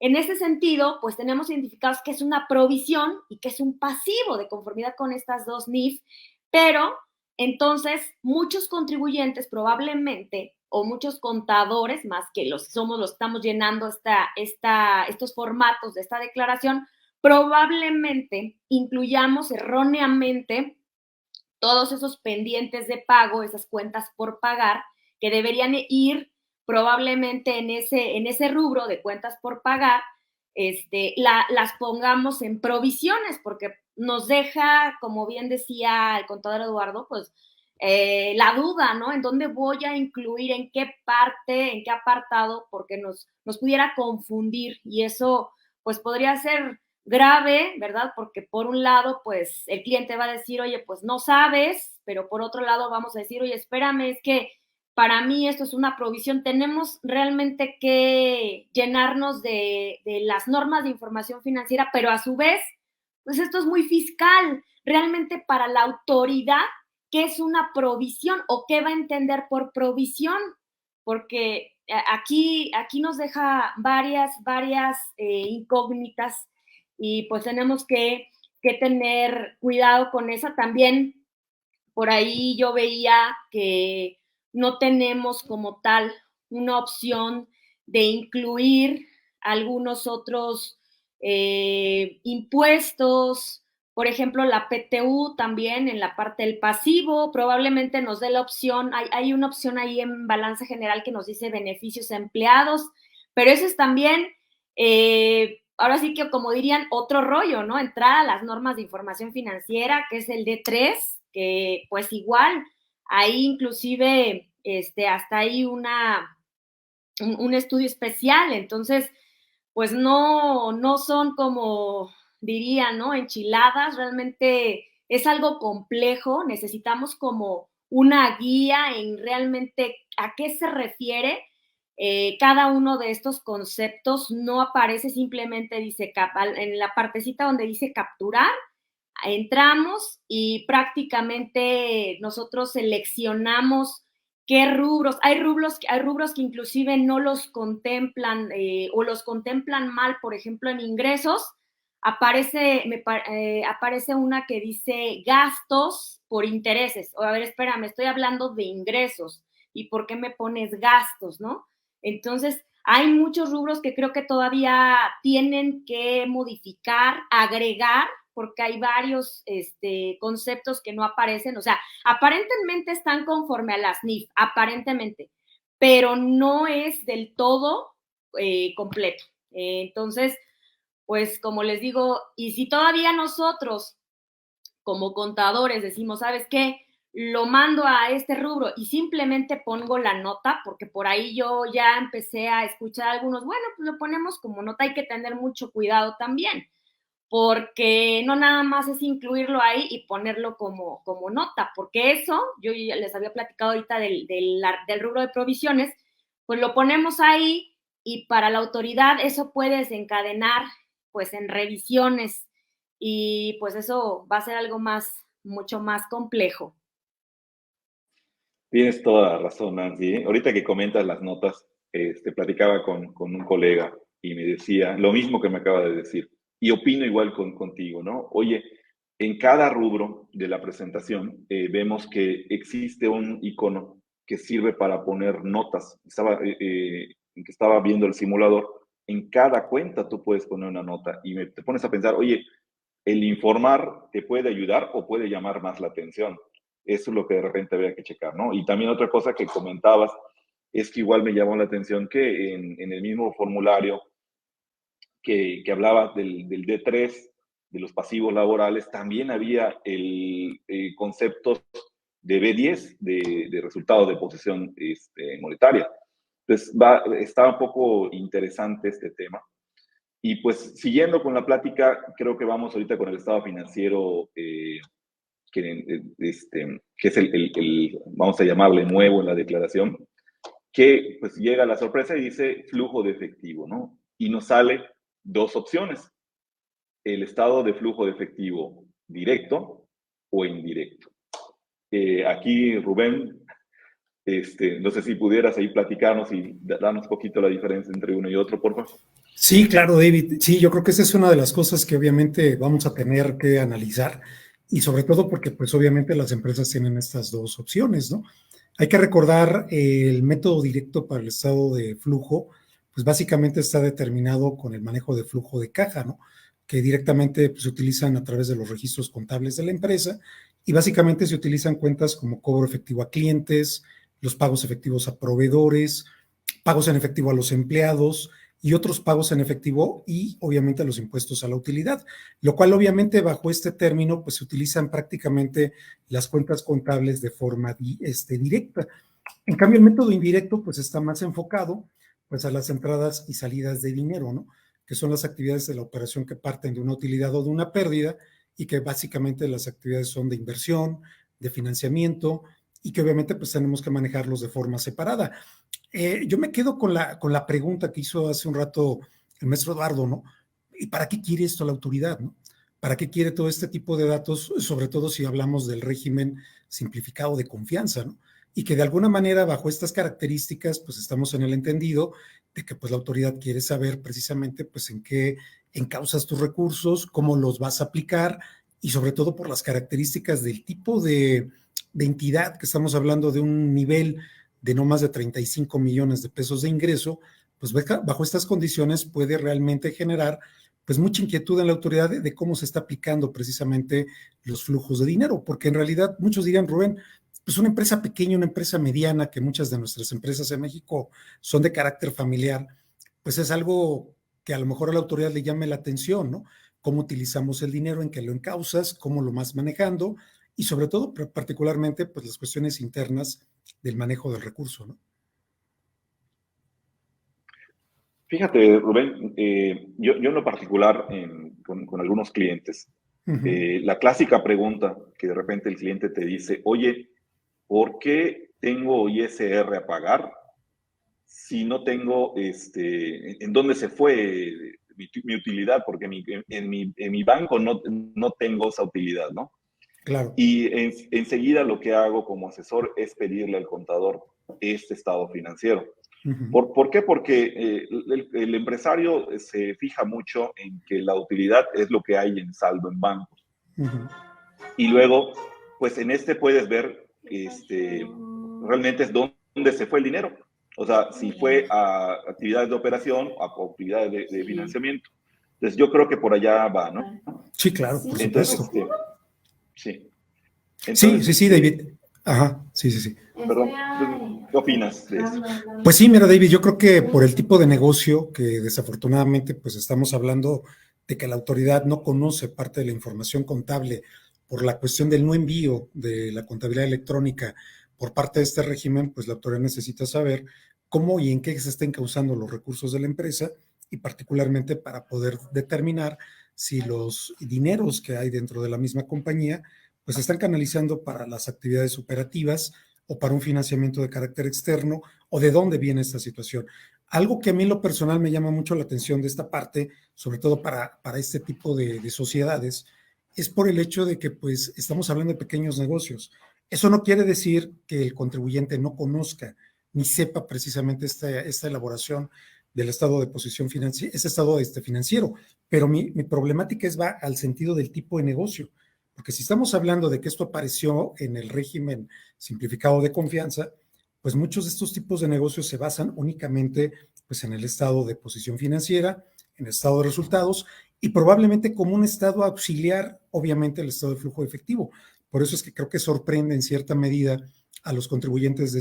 en ese sentido, pues tenemos identificados que es una provisión y que es un pasivo de conformidad con estas dos NIF, pero entonces muchos contribuyentes probablemente, o muchos contadores, más que somos los que estamos llenando estos formatos de esta declaración, probablemente incluyamos erróneamente todos esos pendientes de pago, esas cuentas por pagar, que deberían ir probablemente en ese rubro de cuentas por pagar, las pongamos en provisiones, porque nos deja, como bien decía el contador Eduardo, pues la duda, ¿no? ¿En dónde voy a incluir, en qué parte, en qué apartado? Porque nos pudiera confundir y eso pues podría ser grave, ¿verdad? Porque por un lado, pues el cliente va a decir, oye, pues no sabes, pero por otro lado vamos a decir, oye, espérame, es que para mí esto es una provisión. Tenemos realmente que llenarnos de las normas de información financiera, pero a su vez, pues esto es muy fiscal. Realmente para la autoridad, ¿qué es una provisión o qué va a entender por provisión? Porque aquí nos deja varias incógnitas y pues tenemos que tener cuidado con esa. También por ahí yo veía que no tenemos como tal una opción de incluir algunos otros impuestos, por ejemplo, la PTU también en la parte del pasivo, probablemente nos dé la opción, hay una opción ahí en balance general que nos dice beneficios a empleados, pero eso es también, ahora sí que como dirían, otro rollo, ¿no? Entrar a las normas de información financiera, que es el D3, que pues igual, ahí inclusive hasta hay un estudio especial, entonces pues no son como diría, ¿no? Enchiladas, realmente es algo complejo, necesitamos como una guía en realmente a qué se refiere cada uno de estos conceptos, no aparece simplemente, dice, en la partecita donde dice capturar, entramos y prácticamente nosotros seleccionamos qué rubros. Hay rubros que inclusive no los contemplan o los contemplan mal, por ejemplo, en ingresos. Aparece una que dice gastos por intereses. O a ver, espérame, estoy hablando de ingresos. ¿Y por qué me pones gastos, no? Entonces, hay muchos rubros que creo que todavía tienen que modificar, agregar, porque hay varios conceptos que no aparecen, o sea, aparentemente están conforme a las NIF, aparentemente, pero no es del todo completo. Entonces, pues como les digo, y si todavía nosotros como contadores decimos, ¿sabes qué? Lo mando a este rubro y simplemente pongo la nota, porque por ahí yo ya empecé a escuchar algunos, bueno, pues lo ponemos como nota, hay que tener mucho cuidado también, porque no nada más es incluirlo ahí y ponerlo como nota, porque eso, yo ya les había platicado ahorita del rubro de provisiones, pues lo ponemos ahí y para la autoridad eso puede desencadenar pues en revisiones y pues eso va a ser algo mucho más complejo. Tienes toda la razón, Nancy, ¿eh? Ahorita que comentas las notas, platicaba con un colega y me decía lo mismo que me acaba de decir. Y opino igual contigo, ¿no? Oye, en cada rubro de la presentación vemos que existe un icono que sirve para poner notas. Estaba viendo el simulador. En cada cuenta tú puedes poner una nota y te pones a pensar, oye, el informar te puede ayudar o puede llamar más la atención. Eso es lo que de repente había que checar, ¿no? Y también otra cosa que comentabas es que igual me llamó la atención que en el mismo formulario que hablaba del D3, de los pasivos laborales, también había el conceptos de B10, de resultado de posesión monetaria. Entonces, está un poco interesante este tema. Y pues, siguiendo con la plática, creo que vamos ahorita con el estado financiero que es vamos a llamarle nuevo en la declaración, que pues llega la sorpresa y dice flujo de efectivo, ¿no? Y nos sale dos opciones, el estado de flujo de efectivo directo o indirecto. Aquí, Rubén, no sé si pudieras ahí platicarnos y darnos un poquito la diferencia entre uno y otro, por favor. Sí, claro, David. Sí, yo creo que esa es una de las cosas que obviamente vamos a tener que analizar y sobre todo porque pues obviamente las empresas tienen estas dos opciones, ¿no? Hay que recordar el método directo para el estado de flujo, pues básicamente está determinado con el manejo de flujo de caja, ¿no? Que directamente pues, se utilizan a través de los registros contables de la empresa y básicamente se utilizan cuentas como cobro efectivo a clientes, los pagos efectivos a proveedores, pagos en efectivo a los empleados y otros pagos en efectivo y obviamente los impuestos a la utilidad, lo cual obviamente bajo este término pues se utilizan prácticamente las cuentas contables de forma directa. En cambio el método indirecto pues está más enfocado pues a las entradas y salidas de dinero, ¿no? Que son las actividades de la operación que parten de una utilidad o de una pérdida y que básicamente las actividades son de inversión, de financiamiento y que obviamente pues tenemos que manejarlos de forma separada. Yo me quedo con la pregunta que hizo hace un rato el maestro Eduardo, ¿no? ¿Y para qué quiere esto la autoridad, no? ¿Para qué quiere todo este tipo de datos, sobre todo si hablamos del régimen simplificado de confianza, ¿no? Y que de alguna manera bajo estas características pues estamos en el entendido de que pues la autoridad quiere saber precisamente pues en qué encauzas tus recursos, cómo los vas a aplicar y sobre todo por las características del tipo de entidad que estamos hablando de un nivel de no más de 35 millones de pesos de ingreso, pues bajo estas condiciones puede realmente generar pues mucha inquietud en la autoridad de cómo se está aplicando precisamente los flujos de dinero, porque en realidad muchos dirían, Rubén, pues una empresa pequeña, una empresa mediana, que muchas de nuestras empresas en México son de carácter familiar, pues es algo que a lo mejor a la autoridad le llame la atención, ¿no? Cómo utilizamos el dinero, en qué lo encauzas, cómo lo vas manejando y sobre todo particularmente pues las cuestiones internas del manejo del recurso, ¿no? Fíjate, Rubén, yo en lo particular con algunos clientes, la clásica pregunta que de repente el cliente te dice, oye, ¿por qué tengo ISR a pagar si no tengo, en dónde se fue mi utilidad? Porque en mi banco no tengo esa utilidad, ¿no? Claro. Y enseguida lo que hago como asesor es pedirle al contador este estado financiero. ¿Por qué? Porque el empresario se fija mucho en que la utilidad es lo que hay en saldo en bancos. Y luego, pues en puedes ver realmente es dónde se fue el dinero. O sea, si fue a actividades de operación o a actividades de financiamiento. Entonces yo creo que por allá va, ¿no? Sí, claro, por supuesto. Sí. Entonces, sí, David. Ajá, sí. Perdón, ¿qué opinas de eso? Pues sí, mira, David, yo creo que por el tipo de negocio que desafortunadamente pues estamos hablando de que la autoridad no conoce parte de la información contable por la cuestión del no envío de la contabilidad electrónica por parte de este régimen, pues la autoridad necesita saber cómo y en qué se estén causando los recursos de la empresa y particularmente para poder determinar si los dineros que hay dentro de la misma compañía pues se están canalizando para las actividades operativas o para un financiamiento de carácter externo o de dónde viene esta situación. Algo que a mí en lo personal me llama mucho la atención de esta parte, sobre todo para este tipo de sociedades, es por el hecho de que pues estamos hablando de pequeños negocios. Eso no quiere decir que el contribuyente no conozca ni sepa precisamente esta elaboración del estado de posición financiera, ese estado financiero, pero mi problemática va al sentido del tipo de negocio. Porque si estamos hablando de que esto apareció en el régimen simplificado de confianza, pues muchos de estos tipos de negocios se basan únicamente pues, en el estado de posición financiera, en el estado de resultados y probablemente como un estado auxiliar, obviamente, el estado de flujo de efectivo. Por eso es que creo que sorprende en cierta medida a los contribuyentes de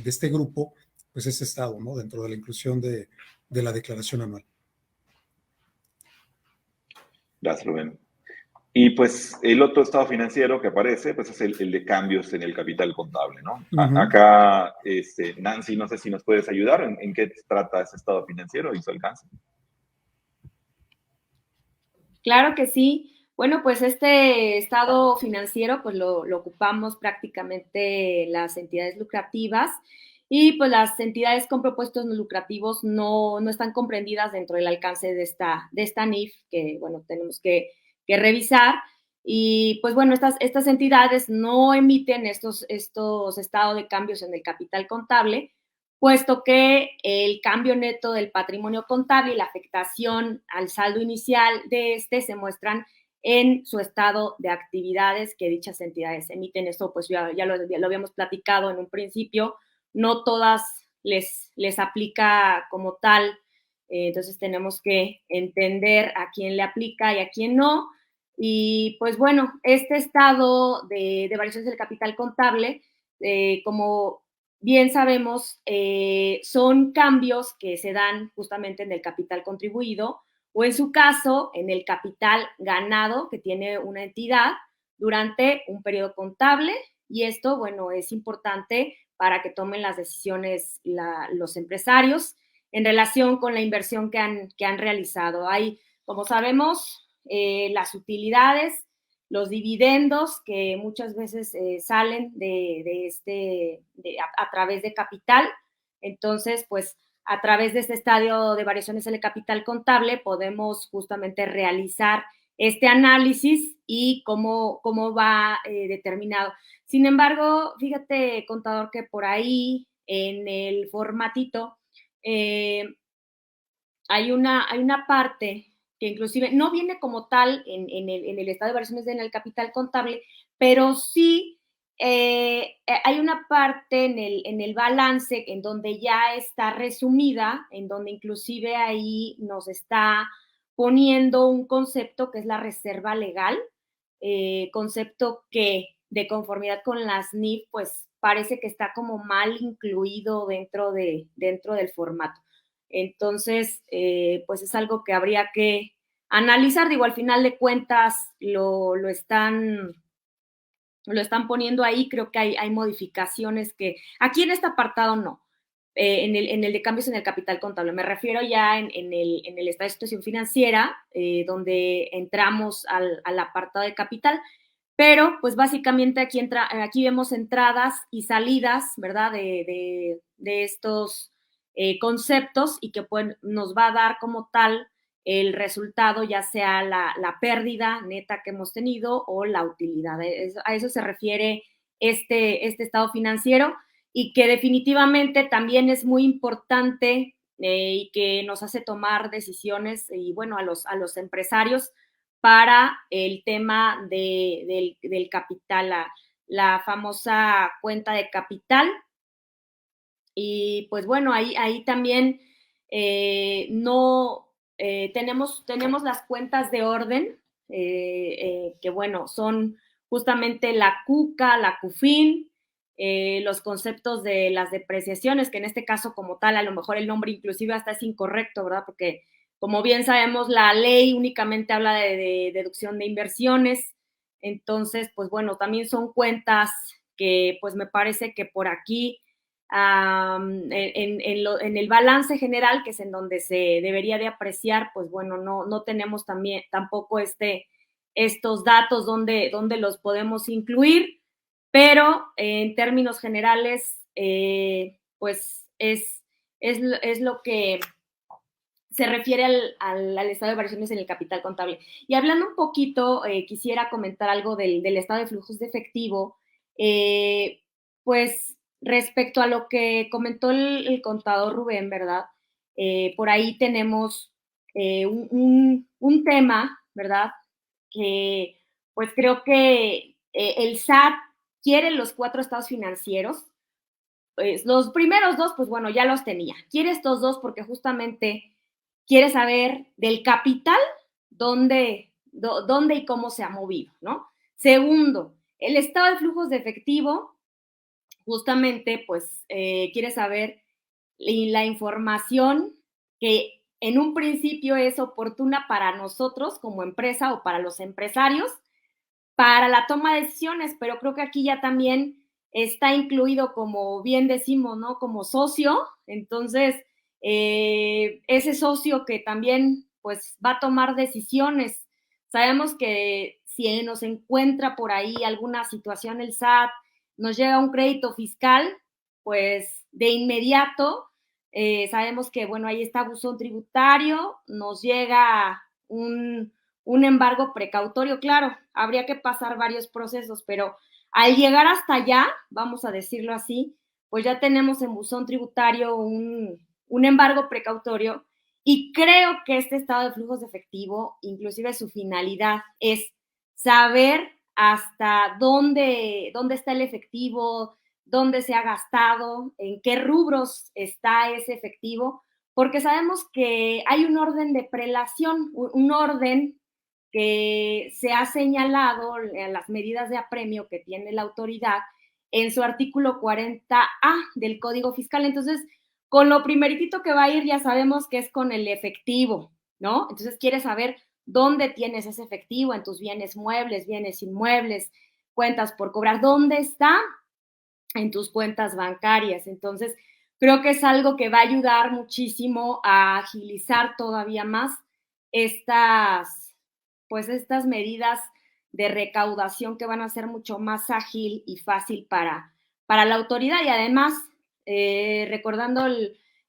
este grupo, pues ese estado, ¿no? Dentro de la inclusión de la declaración anual. Gracias, Rubén. Y pues el otro estado financiero que aparece, pues es el de cambios en el capital contable, ¿no? Acá, Nancy, no sé si nos puedes ayudar en qué trata ese estado financiero y su alcance. Claro que sí. Bueno, pues este estado financiero, pues lo ocupamos prácticamente las entidades lucrativas y pues las entidades con propósitos no lucrativos no están comprendidas dentro del alcance de esta NIF que, bueno, tenemos que revisar. Y pues bueno, estas entidades no emiten estos estados de cambios en el capital contable, puesto que el cambio neto del patrimonio contable y la afectación al saldo inicial de se muestran en su estado de actividades que dichas entidades emiten. Esto pues ya lo habíamos platicado en un principio, no todas les aplica como tal, entonces tenemos que entender a quién le aplica y a quién no. Y pues bueno, este estado de variaciones del capital contable, como bien sabemos, son cambios que se dan justamente en el capital contribuido o en su caso, en el capital ganado que tiene una entidad durante un periodo contable, y esto, bueno, es importante para que tomen las decisiones los empresarios en relación con la inversión que han realizado. Hay, como sabemos, las utilidades, los dividendos que muchas veces salen a través de capital. Entonces, pues a través de este estadio de variaciones en el capital contable podemos justamente realizar este análisis y cómo va determinado. Sin embargo, fíjate, contador, que por ahí en el formatito hay una parte que inclusive no viene como tal en el estado de variaciones en el capital contable, pero sí hay una parte en el balance en donde ya está resumida, en donde inclusive ahí nos está poniendo un concepto que es la reserva legal, concepto que de conformidad con las NIF, pues parece que está como mal incluido dentro del formato. Entonces, pues es algo que habría que analizar. Digo, al final de cuentas lo están poniendo ahí. Creo que hay modificaciones que aquí en este apartado no. En el de cambios en el capital contable. Me refiero ya en el estado de situación financiera, donde entramos al apartado de capital. Pero, pues básicamente aquí vemos entradas y salidas, ¿verdad? De estos conceptos, y que pues, nos va a dar como tal el resultado, ya sea la pérdida neta que hemos tenido o la utilidad. A eso se refiere este estado financiero, y que definitivamente también es muy importante y que nos hace tomar decisiones, y bueno, a los empresarios para el tema del capital, la famosa cuenta de capital. Y pues bueno, ahí también no tenemos las cuentas de orden, que bueno, son justamente la CUCA, la CUFIN, los conceptos de las depreciaciones, que en este caso como tal, a lo mejor el nombre inclusive hasta es incorrecto, ¿verdad? Porque como bien sabemos, la ley únicamente habla de deducción de inversiones. Entonces, pues bueno, también son cuentas que pues me parece que por aquí en el balance general, que es en donde se debería de apreciar, pues bueno, no tenemos tampoco estos datos donde los podemos incluir, pero en términos generales, pues es lo que se refiere al estado de variaciones en el capital contable. Y hablando un poquito, quisiera comentar algo del estado de flujos de efectivo, pues respecto a lo que comentó el contador Rubén, ¿verdad? Por ahí tenemos un tema, ¿verdad? Que pues creo que el SAT quiere los 4 estados financieros. Pues, los primeros 2, pues bueno, ya los tenía. Quiere estos 2 porque justamente quiere saber del capital dónde y cómo se ha movido, ¿no? Segundo, el estado de flujos de efectivo, justamente, pues quiere saber la información que en un principio es oportuna para nosotros como empresa o para los empresarios para la toma de decisiones, pero creo que aquí ya también está incluido, como bien decimos, ¿no? Como socio. Entonces, ese socio que también pues va a tomar decisiones. Sabemos que si nos encuentra por ahí alguna situación el SAT, nos llega un crédito fiscal, pues de inmediato sabemos que, bueno, ahí está buzón tributario, nos llega un embargo precautorio. Claro, habría que pasar varios procesos, pero al llegar hasta allá, vamos a decirlo así, pues ya tenemos en buzón tributario un embargo precautorio, y creo que este estado de flujos de efectivo, inclusive su finalidad es saber hasta dónde está el efectivo, dónde se ha gastado, en qué rubros está ese efectivo, porque sabemos que hay un orden de prelación, un orden que se ha señalado en las medidas de apremio que tiene la autoridad, en su artículo 40A del Código Fiscal. Entonces, con lo primeritito que va a ir ya sabemos que es con el efectivo, ¿no? Entonces, quieres saber dónde tienes ese efectivo, en tus bienes muebles, bienes inmuebles, cuentas por cobrar, ¿dónde está? En tus cuentas bancarias. Entonces, creo que es algo que va a ayudar muchísimo a agilizar todavía más estas medidas de recaudación que van a ser mucho más ágil y fácil para la autoridad. Y además, recordando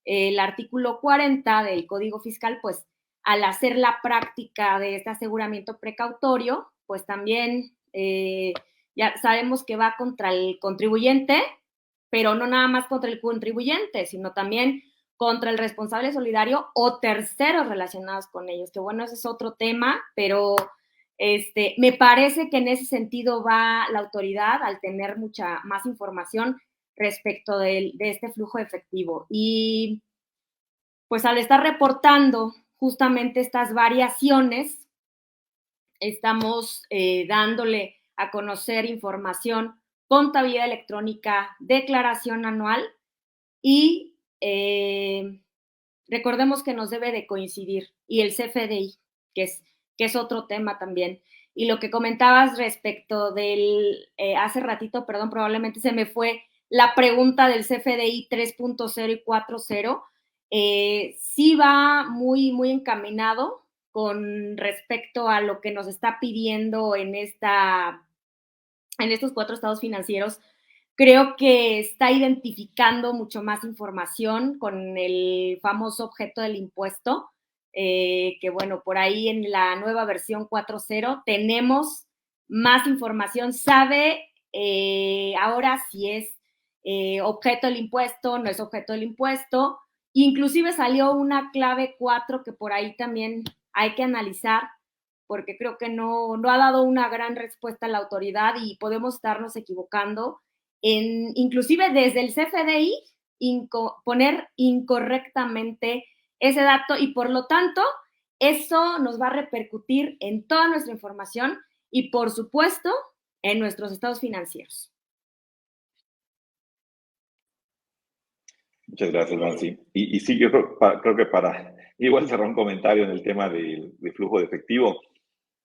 el artículo 40 del Código Fiscal, pues al hacer la práctica de este aseguramiento precautorio, pues también ya sabemos que va contra el contribuyente, pero no nada más contra el contribuyente, sino también contra el responsable solidario o terceros relacionados con ellos, que bueno, ese es otro tema, pero me parece que en ese sentido va la autoridad al tener mucha más información respecto de este flujo efectivo. Y pues al estar reportando justamente estas variaciones, estamos dándole a conocer información, contabilidad electrónica, declaración anual y recordemos que nos debe de coincidir, y el CFDI, que es otro tema también. Y lo que comentabas respecto del, hace ratito, perdón, probablemente se me fue la pregunta del CFDI 3.0 y 4.0, sí va muy, muy encaminado con respecto a lo que nos está pidiendo en estos 4 estados financieros. Creo que está identificando mucho más información con el famoso objeto del impuesto, que bueno, por ahí en la nueva versión 4.0 tenemos más información, sabe ahora si es objeto del impuesto, no es objeto del impuesto. Inclusive salió una clave 4 que por ahí también hay que analizar, porque creo que no ha dado una gran respuesta a la autoridad y podemos estarnos equivocando en, inclusive desde el CFDI, poner incorrectamente ese dato, y por lo tanto eso nos va a repercutir en toda nuestra información y por supuesto en nuestros estados financieros. Muchas gracias, Nancy. Y sí, yo creo que para igual cerrar un comentario en el tema de flujo de efectivo,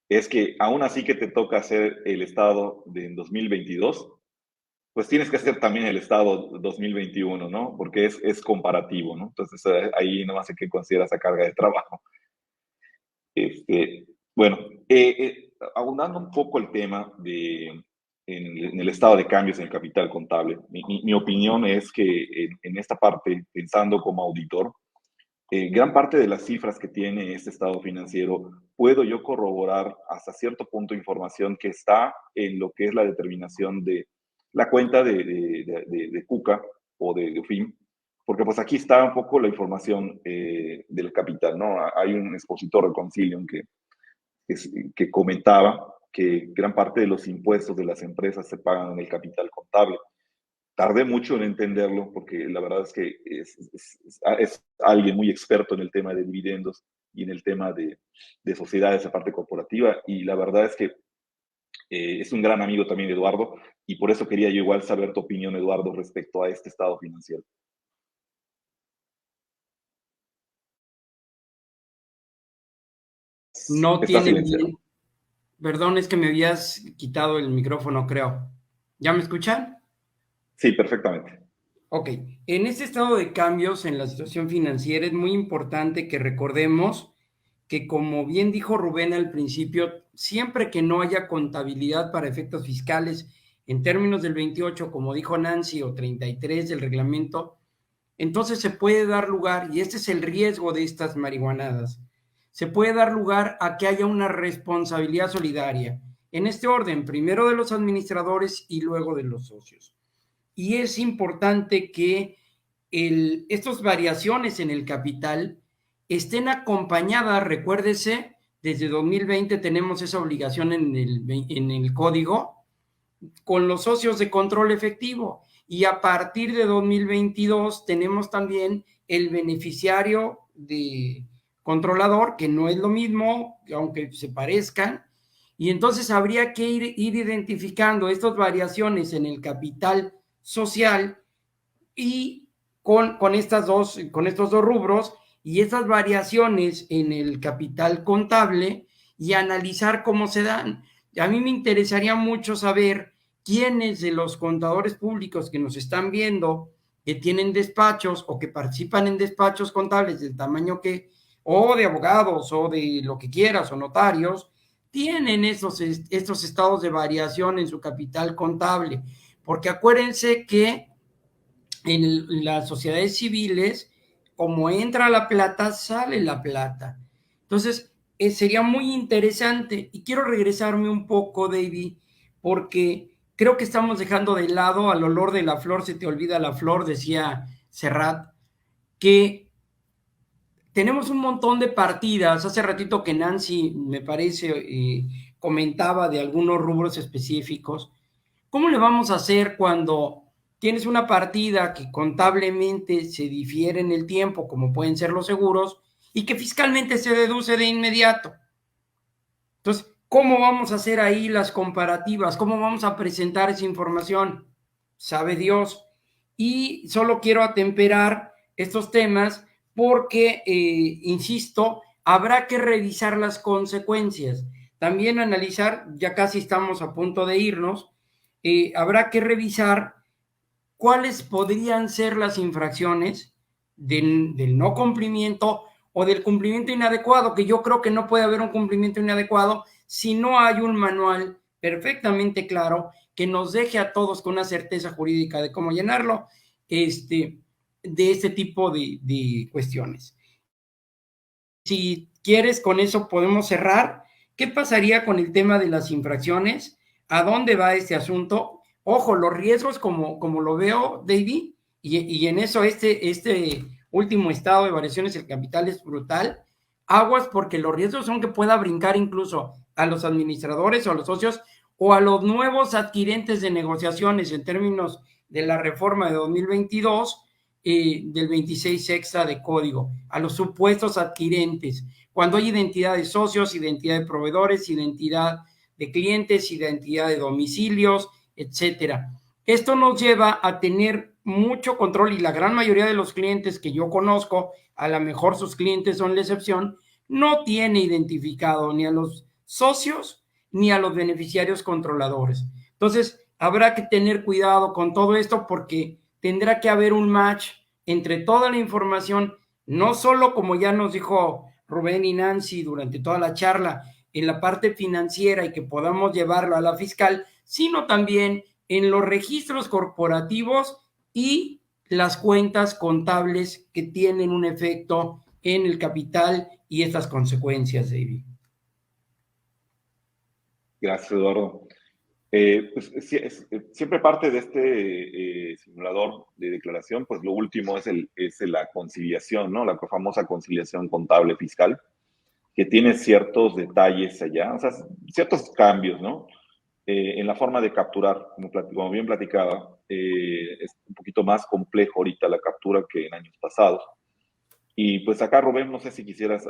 es que aún así que te toca hacer el estado en 2022, pues tienes que hacer también el estado 2021, ¿no? Porque es comparativo, ¿no? Entonces ahí nomás hay que considerar esa carga de trabajo. Bueno, abundando un poco el tema en el estado de cambios en el capital contable, mi opinión es que en esta parte, pensando como auditor, gran parte de las cifras que tiene este estado financiero puedo yo corroborar hasta cierto punto información que está en lo que es la determinación de la cuenta de Cuca o de UFIM, porque pues aquí está un poco la información del capital, ¿no? Hay un expositor de Concilium que comentaba que gran parte de los impuestos de las empresas se pagan en el capital contable. Tardé mucho en entenderlo porque la verdad es que es alguien muy experto en el tema de dividendos y en el tema de sociedades, la parte corporativa, y la verdad es que es un gran amigo también de Eduardo, y por eso quería yo igual saber tu opinión, Eduardo, respecto a este estado financiero. No tiene bien. Perdón, es que me habías quitado el micrófono, creo. ¿Ya me escuchan? Sí, perfectamente. Ok. En este estado de cambios en la situación financiera es muy importante que recordemos que, como bien dijo Rubén al principio, siempre que no haya contabilidad para efectos fiscales en términos del 28, como dijo Nancy, o 33 del reglamento, entonces se puede dar lugar, y este es el riesgo de estas marihuanadas, se puede dar lugar a que haya una responsabilidad solidaria. En este orden, primero de los administradores y luego de los socios. Y es importante que estas variaciones en el capital estén acompañadas, recuérdese, desde 2020 tenemos esa obligación en el código, con los socios de control efectivo, y a partir de 2022 tenemos también el beneficiario de controlador, que no es lo mismo, aunque se parezcan, Y entonces habría que ir identificando estas variaciones en el capital social y con estos dos rubros y estas variaciones en el capital contable y analizar cómo se dan. A mí me interesaría mucho saber quiénes de los contadores públicos que nos están viendo, que tienen despachos o que participan en despachos contables del tamaño que, o de abogados o de lo que quieras, o notarios, tienen estos estados de variación en su capital contable. Porque acuérdense que en las sociedades civiles, como entra la plata, sale la plata. Entonces, sería muy interesante, y quiero regresarme un poco, David, porque creo que estamos dejando de lado al olor de la flor, se te olvida la flor, decía Serrat, que tenemos un montón de partidas. Hace ratito que Nancy, me parece, comentaba de algunos rubros específicos. ¿Cómo le vamos a hacer cuando tienes una partida que contablemente se difiere en el tiempo, como pueden ser los seguros, y que fiscalmente se deduce de inmediato? Entonces, ¿cómo vamos a hacer ahí las comparativas? ¿Cómo vamos a presentar esa información? Sabe Dios. Y solo quiero atemperar estos temas porque, insisto, habrá que revisar las consecuencias. También analizar, ya casi estamos a punto de irnos, habrá que revisar cuáles podrían ser las infracciones del no cumplimiento o del cumplimiento inadecuado, que yo creo que no puede haber un cumplimiento inadecuado si no hay un manual perfectamente claro que nos deje a todos con una certeza jurídica de cómo llenarlo, de este tipo de cuestiones. Si quieres, con eso podemos cerrar. ¿Qué pasaría con el tema de las infracciones? ¿A dónde va este asunto? Ojo, los riesgos, como lo veo, David, y en eso este último estado de variaciones del capital es brutal. Aguas, porque los riesgos son que pueda brincar incluso a los administradores o a los socios o a los nuevos adquirentes de negociaciones en términos de la reforma de 2022, del 26 sexta de código, a los supuestos adquirentes, cuando hay identidad de socios, identidad de proveedores, identidad de clientes, identidad de domicilios, etcétera. Esto nos lleva a tener mucho control, y la gran mayoría de los clientes que yo conozco, a lo mejor sus clientes son la excepción, no tiene identificado ni a los socios ni a los beneficiarios controladores. Entonces, habrá que tener cuidado con todo esto, porque tendrá que haber un match entre toda la información, no solo, como ya nos dijo Rubén y Nancy durante toda la charla, en la parte financiera y que podamos llevarlo a la fiscal, sino también en los registros corporativos y las cuentas contables que tienen un efecto en el capital y estas consecuencias, David. Gracias, Eduardo. Pues, siempre parte de este simulador de declaración, pues lo último es la conciliación, ¿no? La famosa conciliación contable fiscal, que tiene ciertos detalles allá, o sea, ciertos cambios, ¿no? En la forma de capturar, como bien platicaba, es un poquito más complejo ahorita la captura que en años pasados. Y pues acá, Rubén, no sé si quisieras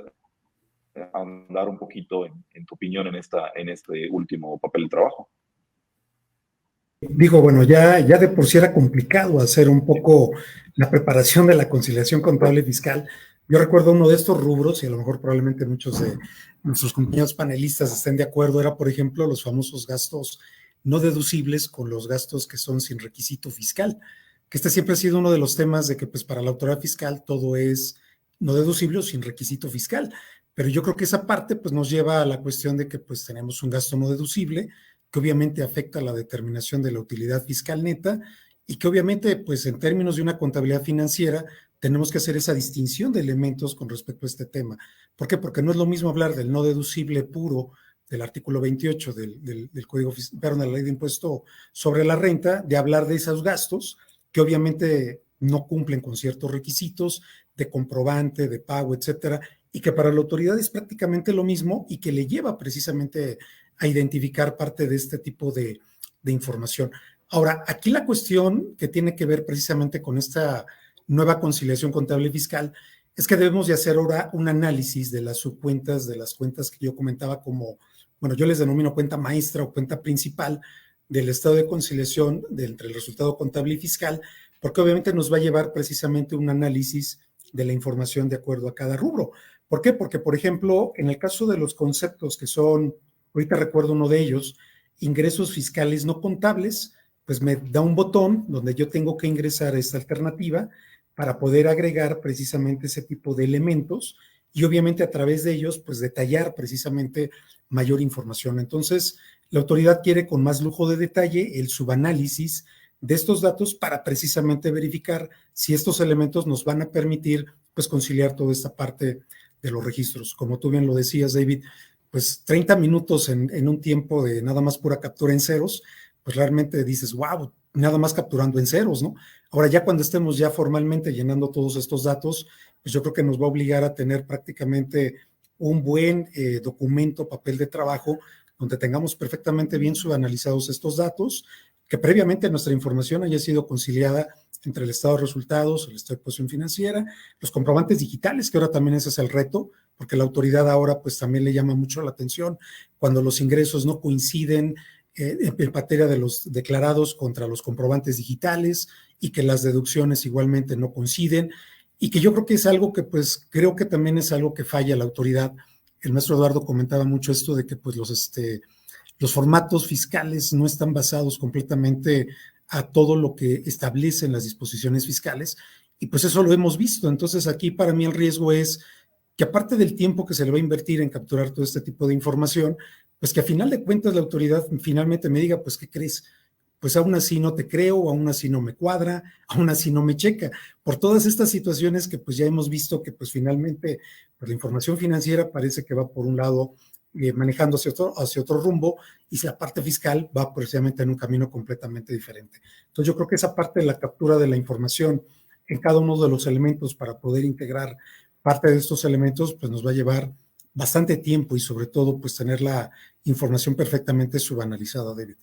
ahondar un poquito en tu opinión en este último papel de trabajo. Digo, bueno, ya de por sí era complicado hacer un poco la preparación de la conciliación contable fiscal. Yo recuerdo uno de estos rubros, y a lo mejor probablemente muchos de nuestros compañeros panelistas estén de acuerdo, era, por ejemplo, los famosos gastos no deducibles con los gastos que son sin requisito fiscal, que este siempre ha sido uno de los temas de que pues para la autoridad fiscal todo es no deducible o sin requisito fiscal, pero yo creo que esa parte pues nos lleva a la cuestión de que pues tenemos un gasto no deducible, que obviamente afecta a la determinación de la utilidad fiscal neta y que obviamente, pues en términos de una contabilidad financiera, tenemos que hacer esa distinción de elementos con respecto a este tema. ¿Por qué? Porque no es lo mismo hablar del no deducible puro del artículo 28 del Código Fiscal, perdón, de la Ley de Impuesto sobre la Renta, de hablar de esos gastos que obviamente no cumplen con ciertos requisitos de comprobante, de pago, etcétera, y que para la autoridad es prácticamente lo mismo y que le lleva precisamente a identificar parte de este tipo de información. Ahora, aquí la cuestión que tiene que ver precisamente con esta nueva conciliación contable y fiscal es que debemos de hacer ahora un análisis de las subcuentas, de las cuentas que yo comentaba como bueno, yo les denomino cuenta maestra o cuenta principal del estado de conciliación entre el resultado contable y fiscal, porque obviamente nos va a llevar precisamente un análisis de la información de acuerdo a cada rubro. ¿Por qué? Porque, por ejemplo, en el caso de los conceptos que son, ahorita recuerdo uno de ellos, ingresos fiscales no contables, pues me da un botón donde yo tengo que ingresar esta alternativa para poder agregar precisamente ese tipo de elementos y obviamente a través de ellos, pues detallar precisamente mayor información. Entonces, la autoridad quiere con más lujo de detalle el subanálisis de estos datos para precisamente verificar si estos elementos nos van a permitir, pues, conciliar toda esta parte de los registros. Como tú bien lo decías, David, pues 30 minutos en un tiempo de nada más pura captura en ceros, pues realmente dices, wow, nada más capturando en ceros, ¿no? Ahora ya cuando estemos ya formalmente llenando todos estos datos, pues yo creo que nos va a obligar a tener prácticamente un buen documento, papel de trabajo, donde tengamos perfectamente bien subanalizados estos datos, que previamente nuestra información haya sido conciliada entre el estado de resultados, el estado de posición financiera, los comprobantes digitales, que ahora también ese es el reto, porque la autoridad ahora pues también le llama mucho la atención cuando los ingresos no coinciden en materia de los declarados contra los comprobantes digitales y que las deducciones igualmente no coinciden y que yo creo que es algo que pues creo que también es algo que falla la autoridad. El maestro Eduardo comentaba mucho esto de que pues los formatos fiscales no están basados completamente a todo lo que establecen las disposiciones fiscales y pues eso lo hemos visto. Entonces aquí para mí el riesgo es que aparte del tiempo que se le va a invertir en capturar todo este tipo de información, pues que a final de cuentas la autoridad finalmente me diga, pues, ¿qué crees? Pues aún así no te creo, aún así no me cuadra, aún así no me checa, por todas estas situaciones que pues ya hemos visto que pues finalmente pues, la información financiera parece que va por un lado manejando hacia otro rumbo y si la parte fiscal va precisamente en un camino completamente diferente. Entonces yo creo que esa parte de la captura de la información en cada uno de los elementos para poder integrar parte de estos elementos pues nos va a llevar bastante tiempo y sobre todo pues tener la información perfectamente subanalizada, David.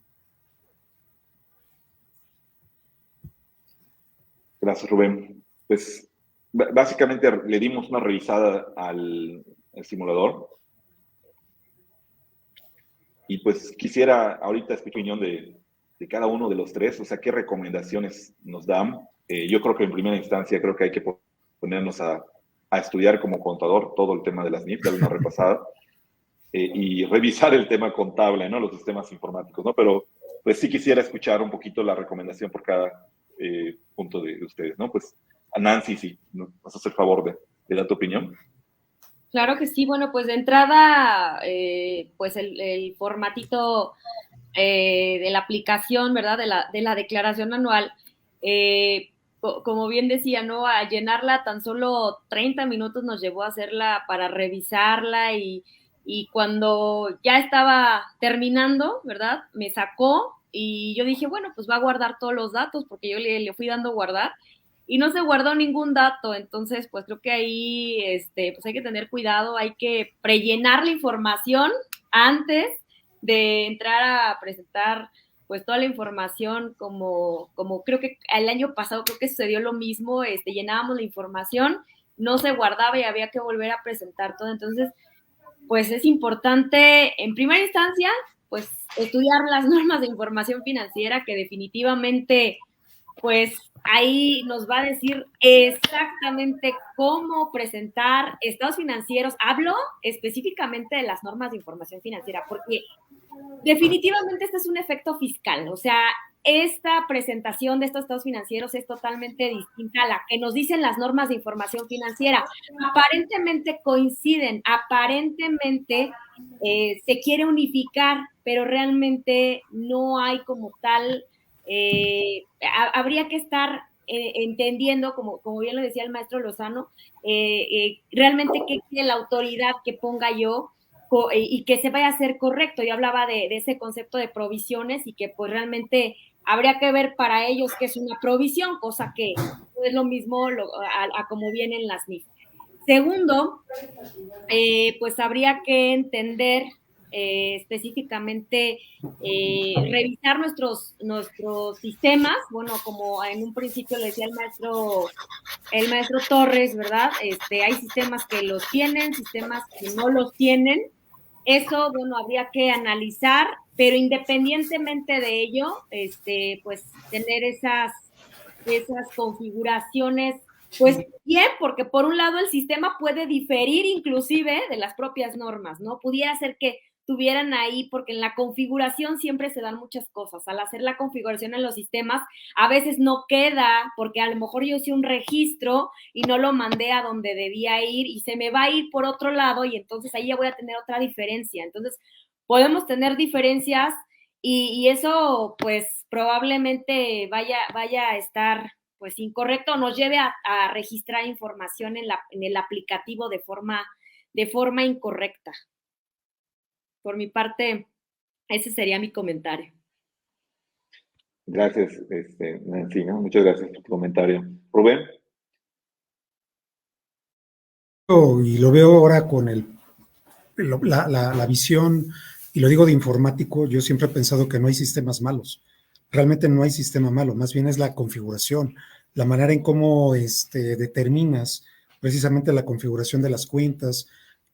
Gracias, Rubén. Pues básicamente le dimos una revisada al simulador y pues quisiera ahorita escuchar la opinión de cada uno de los tres, o sea, qué recomendaciones nos dan. Yo creo que en primera instancia creo que hay que ponernos a estudiar como contador todo el tema de las NIF, darle una repasada y revisar el tema contable, ¿no? Los sistemas informáticos, ¿no? Pero pues sí quisiera escuchar un poquito la recomendación por cada punto de ustedes, ¿no? Pues a Nancy, sí, ¿nos vas a hacer favor de dar tu opinión? Claro que sí, bueno, pues de entrada, pues el formatito de la aplicación, ¿verdad? De la declaración anual, como bien decía, ¿no? A llenarla tan solo 30 minutos nos llevó a hacerla para revisarla y cuando ya estaba terminando, ¿verdad? Me sacó y yo dije, bueno, pues va a guardar todos los datos porque yo le fui dando guardar y no se guardó ningún dato, entonces pues creo que ahí pues hay que tener cuidado, hay que prellenar la información antes de entrar a presentar pues toda la información como creo que el año pasado creo que sucedió lo mismo, llenábamos la información, no se guardaba y había que volver a presentar todo, entonces pues es importante en primera instancia pues estudiar las normas de información financiera que definitivamente pues ahí nos va a decir exactamente cómo presentar estados financieros. Hablo específicamente de las normas de información financiera, porque definitivamente este es un efecto fiscal. O sea, esta presentación de estos estados financieros es totalmente distinta a la que nos dicen las normas de información financiera. Aparentemente coinciden, aparentemente se quiere unificar, pero realmente no hay como tal. Habría que estar entendiendo, como bien lo decía el maestro Lozano, realmente qué quiere la autoridad que ponga yo y que se vaya a hacer correcto. Yo hablaba de ese concepto de provisiones y que pues realmente habría que ver para ellos qué es una provisión, cosa que no es lo mismo a como vienen las NIF. Segundo, pues habría que entender específicamente revisar nuestros sistemas, bueno, como en un principio le decía el maestro Torres, ¿verdad? Hay sistemas que los tienen, sistemas que no los tienen, Eso, bueno, habría que analizar, pero independientemente de ello, pues tener esas configuraciones, pues bien, porque por un lado el sistema puede diferir inclusive de las propias normas, ¿no? Pudiera ser que tuvieran ahí, porque en la configuración siempre se dan muchas cosas. Al hacer la configuración en los sistemas, a veces no queda, porque a lo mejor yo hice un registro y no lo mandé a donde debía ir y se me va a ir por otro lado y entonces ahí ya voy a tener otra diferencia. Entonces, podemos tener diferencias y eso pues probablemente vaya a estar pues incorrecto, nos lleve a registrar información en el aplicativo de forma incorrecta. Por mi parte, ese sería mi comentario. Gracias, Nancy, ¿no? Muchas gracias por tu comentario. Rubén. Y lo veo ahora con la visión, y lo digo de informático, yo siempre he pensado que no hay sistemas malos. Realmente no hay sistema malo, más bien es la configuración, la manera en cómo determinas precisamente la configuración de las cuentas.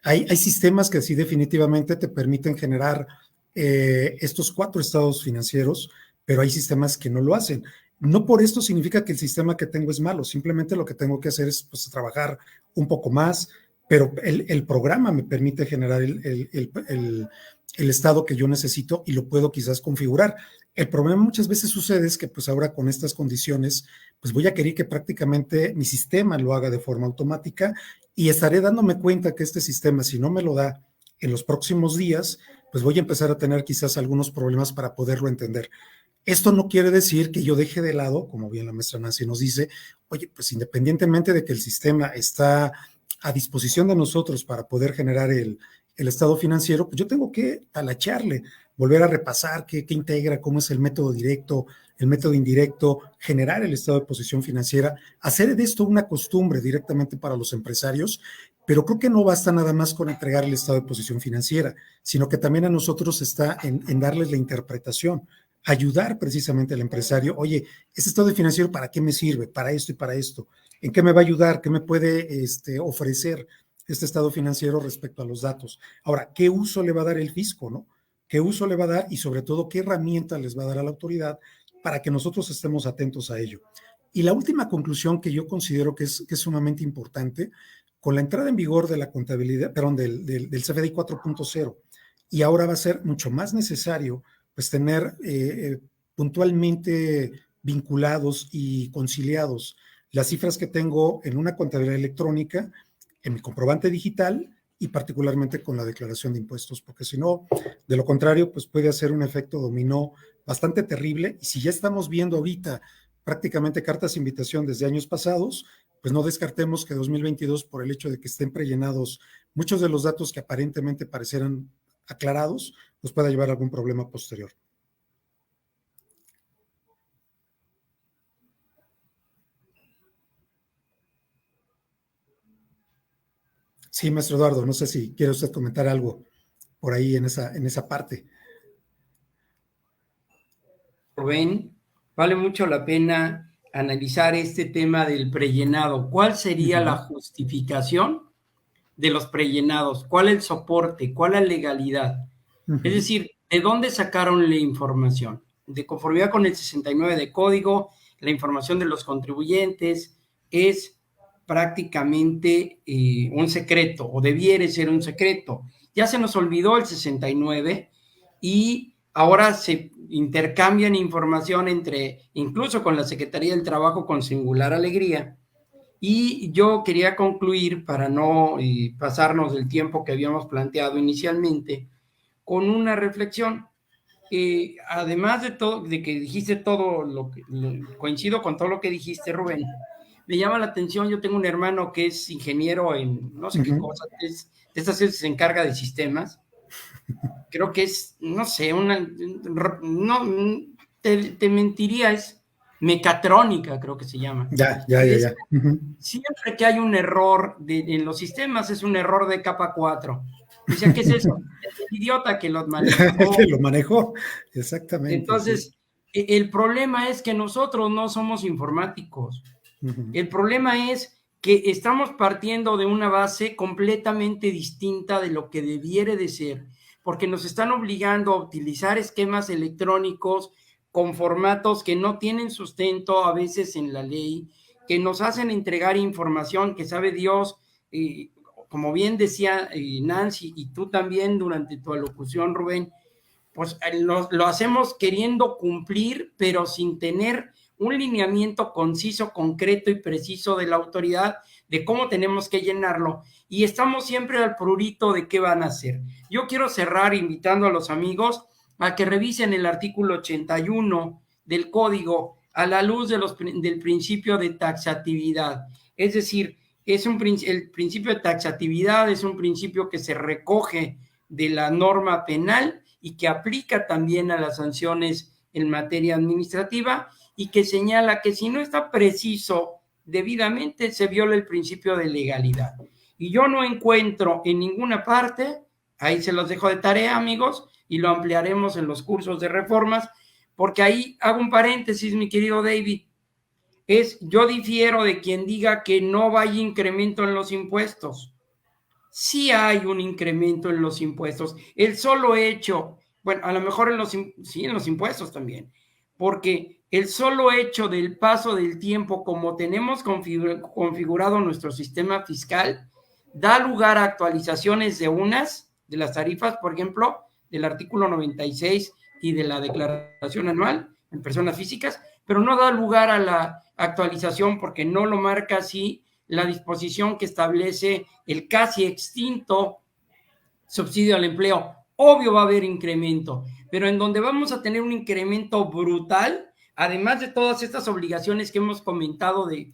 Hay sistemas que sí definitivamente te permiten generar estos 4 estados financieros, pero hay sistemas que no lo hacen. No por esto significa que el sistema que tengo es malo, simplemente lo que tengo que hacer es pues, trabajar un poco más, pero el programa me permite generar el estado que yo necesito y lo puedo quizás configurar. El problema muchas veces sucede es que pues ahora con estas condiciones, pues voy a querer que prácticamente mi sistema lo haga de forma automática y estaré dándome cuenta que este sistema, si no me lo da en los próximos días, pues voy a empezar a tener quizás algunos problemas para poderlo entender. Esto no quiere decir que yo deje de lado, como bien la maestra Nancy nos dice, oye, pues independientemente de que el sistema está a disposición de nosotros para poder generar el estado financiero, pues yo tengo que talacharle, volver a repasar qué integra, cómo es el método directo, el método indirecto, generar el estado de posición financiera, hacer de esto una costumbre directamente para los empresarios, pero creo que no basta nada más con entregar el estado de posición financiera, sino que también a nosotros está en darles la interpretación, ayudar precisamente al empresario, oye, ¿este estado financiero para qué me sirve? Para esto y para esto. ¿En qué me va a ayudar? ¿Qué me puede ofrecer este estado financiero respecto a los datos? Ahora, ¿qué uso le va a dar el fisco, no? ¿Qué uso le va a dar y sobre todo qué herramientas les va a dar a la autoridad para que nosotros estemos atentos a ello? Y la última conclusión que yo considero que es sumamente importante, con la entrada en vigor de la contabilidad, perdón, del CFDI 4.0, y ahora va a ser mucho más necesario pues tener puntualmente vinculados y conciliados las cifras que tengo en una contabilidad electrónica, en mi comprobante digital y particularmente con la declaración de impuestos, porque si no, de lo contrario, pues puede hacer un efecto dominó bastante terrible. Y si ya estamos viendo ahorita prácticamente cartas de invitación desde años pasados, pues no descartemos que 2022, por el hecho de que estén prellenados muchos de los datos que aparentemente parecieran aclarados, nos pueda llevar a algún problema posterior. Sí, maestro Eduardo, no sé si quiere usted comentar algo por ahí en esa parte. Rubén, vale mucho la pena analizar este tema del prellenado. ¿Cuál sería la justificación de los prellenados? ¿Cuál el soporte? ¿Cuál la legalidad? Es decir, ¿de dónde sacaron la información? De conformidad con el 69 de código, la información de los contribuyentes es prácticamente un secreto, o debiera ser un secreto. Ya se nos olvidó el 69 y ahora se intercambian información incluso con la Secretaría del Trabajo con singular alegría. Y yo quería concluir, para no pasarnos del tiempo que habíamos planteado inicialmente, con una reflexión. Además de todo, de que dijiste todo coincido con todo lo que dijiste, Rubén, me llama la atención. Yo tengo un hermano que es ingeniero en no sé qué cosa, de estas veces se encarga de sistemas. Creo que es, no sé, te mentiría, es mecatrónica, creo que se llama. Ya. Siempre que hay un error en los sistemas, es un error de capa 4. Dice, ¿qué es eso? El idiota que lo manejó. Que lo manejó, exactamente. Entonces, sí. El problema es que nosotros no somos informáticos. El problema es que estamos partiendo de una base completamente distinta de lo que debiera de ser. porque nos están obligando a utilizar esquemas electrónicos con formatos que no tienen sustento a veces en la ley, que nos hacen entregar información que sabe Dios, como bien decía Nancy, y tú también durante tu alocución, Rubén, pues lo hacemos queriendo cumplir, pero sin tener un lineamiento conciso, concreto y preciso de la autoridad de cómo tenemos que llenarlo, y estamos siempre al prurito de qué van a hacer. Yo quiero cerrar invitando a los amigos a que revisen el artículo 81 del Código a la luz del principio de taxatividad. Es decir, el principio de taxatividad es un principio que se recoge de la norma penal y que aplica también a las sanciones en materia administrativa, y que señala que si no está preciso debidamente se viola el principio de legalidad. Y yo no encuentro en ninguna parte, ahí se los dejo de tarea, amigos, y lo ampliaremos en los cursos de reformas, porque ahí hago un paréntesis, mi querido David, yo difiero de quien diga que no hay incremento en los impuestos. Sí hay un incremento en los impuestos. El solo hecho, bueno, a lo mejor en los impuestos también, porque el solo hecho del paso del tiempo, como tenemos configurado nuestro sistema fiscal, da lugar a actualizaciones de las tarifas, por ejemplo, del artículo 96 y de la declaración anual en personas físicas, pero no da lugar a la actualización porque no lo marca así la disposición que establece el casi extinto subsidio al empleo. Obvio va a haber incremento, pero en donde vamos a tener un incremento brutal, además de todas estas obligaciones que hemos comentado de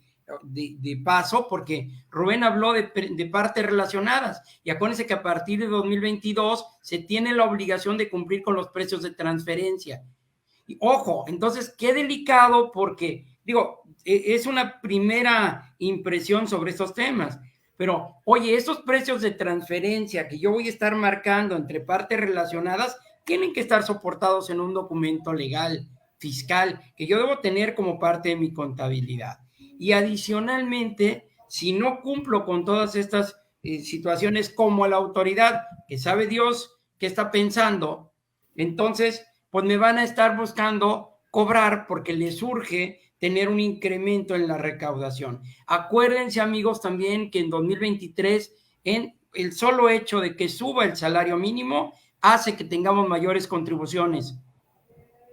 paso, porque Rubén habló de partes relacionadas, y acuérdense que a partir de 2022 se tiene la obligación de cumplir con los precios de transferencia. Y, ojo, entonces, qué delicado, porque, digo, es una primera impresión sobre estos temas, pero, oye, estos precios de transferencia que yo voy a estar marcando entre partes relacionadas tienen que estar soportados en un documento legal, fiscal, que yo debo tener como parte de mi contabilidad. Y adicionalmente, si no cumplo con todas estas situaciones como la autoridad, que sabe Dios qué está pensando, entonces, pues me van a estar buscando cobrar porque les urge tener un incremento en la recaudación. Acuérdense, amigos, también que en 2023, en el solo hecho de que suba el salario mínimo, hace que tengamos mayores contribuciones.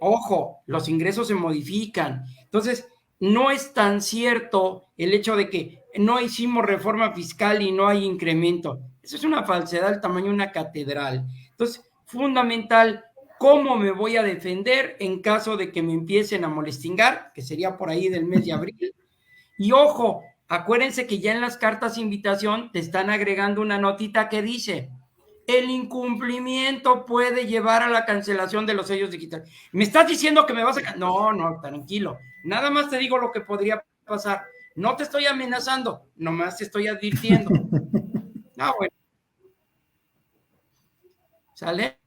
Ojo, los ingresos se modifican. Entonces, no es tan cierto el hecho de que no hicimos reforma fiscal y no hay incremento. Eso es una falsedad del tamaño de una catedral. Entonces, fundamental, ¿cómo me voy a defender en caso de que me empiecen a molestingar? Que sería por ahí del mes de abril. Y ojo, acuérdense que ya en las cartas de invitación te están agregando una notita que dice: el incumplimiento puede llevar a la cancelación de los sellos digitales. ¿Me estás diciendo que me vas a...? No, tranquilo. Nada más te digo lo que podría pasar. No te estoy amenazando, nomás te estoy advirtiendo. No, bueno. ¿Sale?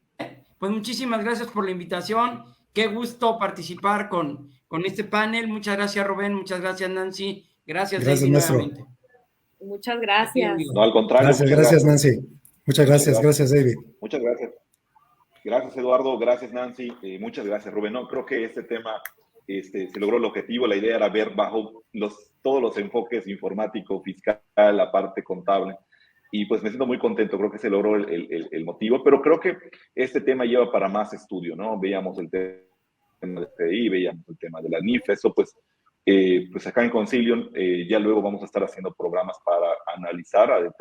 Pues muchísimas gracias por la invitación. Qué gusto participar con este panel. Muchas gracias, Rubén. Muchas gracias, Nancy. Gracias David, nuevamente. Muchas gracias. No, al contrario. Gracias, Nancy. Muchas gracias, David. Muchas gracias. Gracias, Eduardo. Gracias, Nancy. Muchas gracias, Rubén. No, creo que este tema se logró el objetivo. La idea era ver bajo todos los enfoques informático, fiscal, la parte contable. Y pues me siento muy contento. Creo que se logró el motivo. Pero creo que este tema lleva para más estudio, ¿no? Veíamos el tema de FDI, veíamos el tema de la NIF. Eso, pues acá en Consilium ya luego vamos a estar haciendo programas para analizar a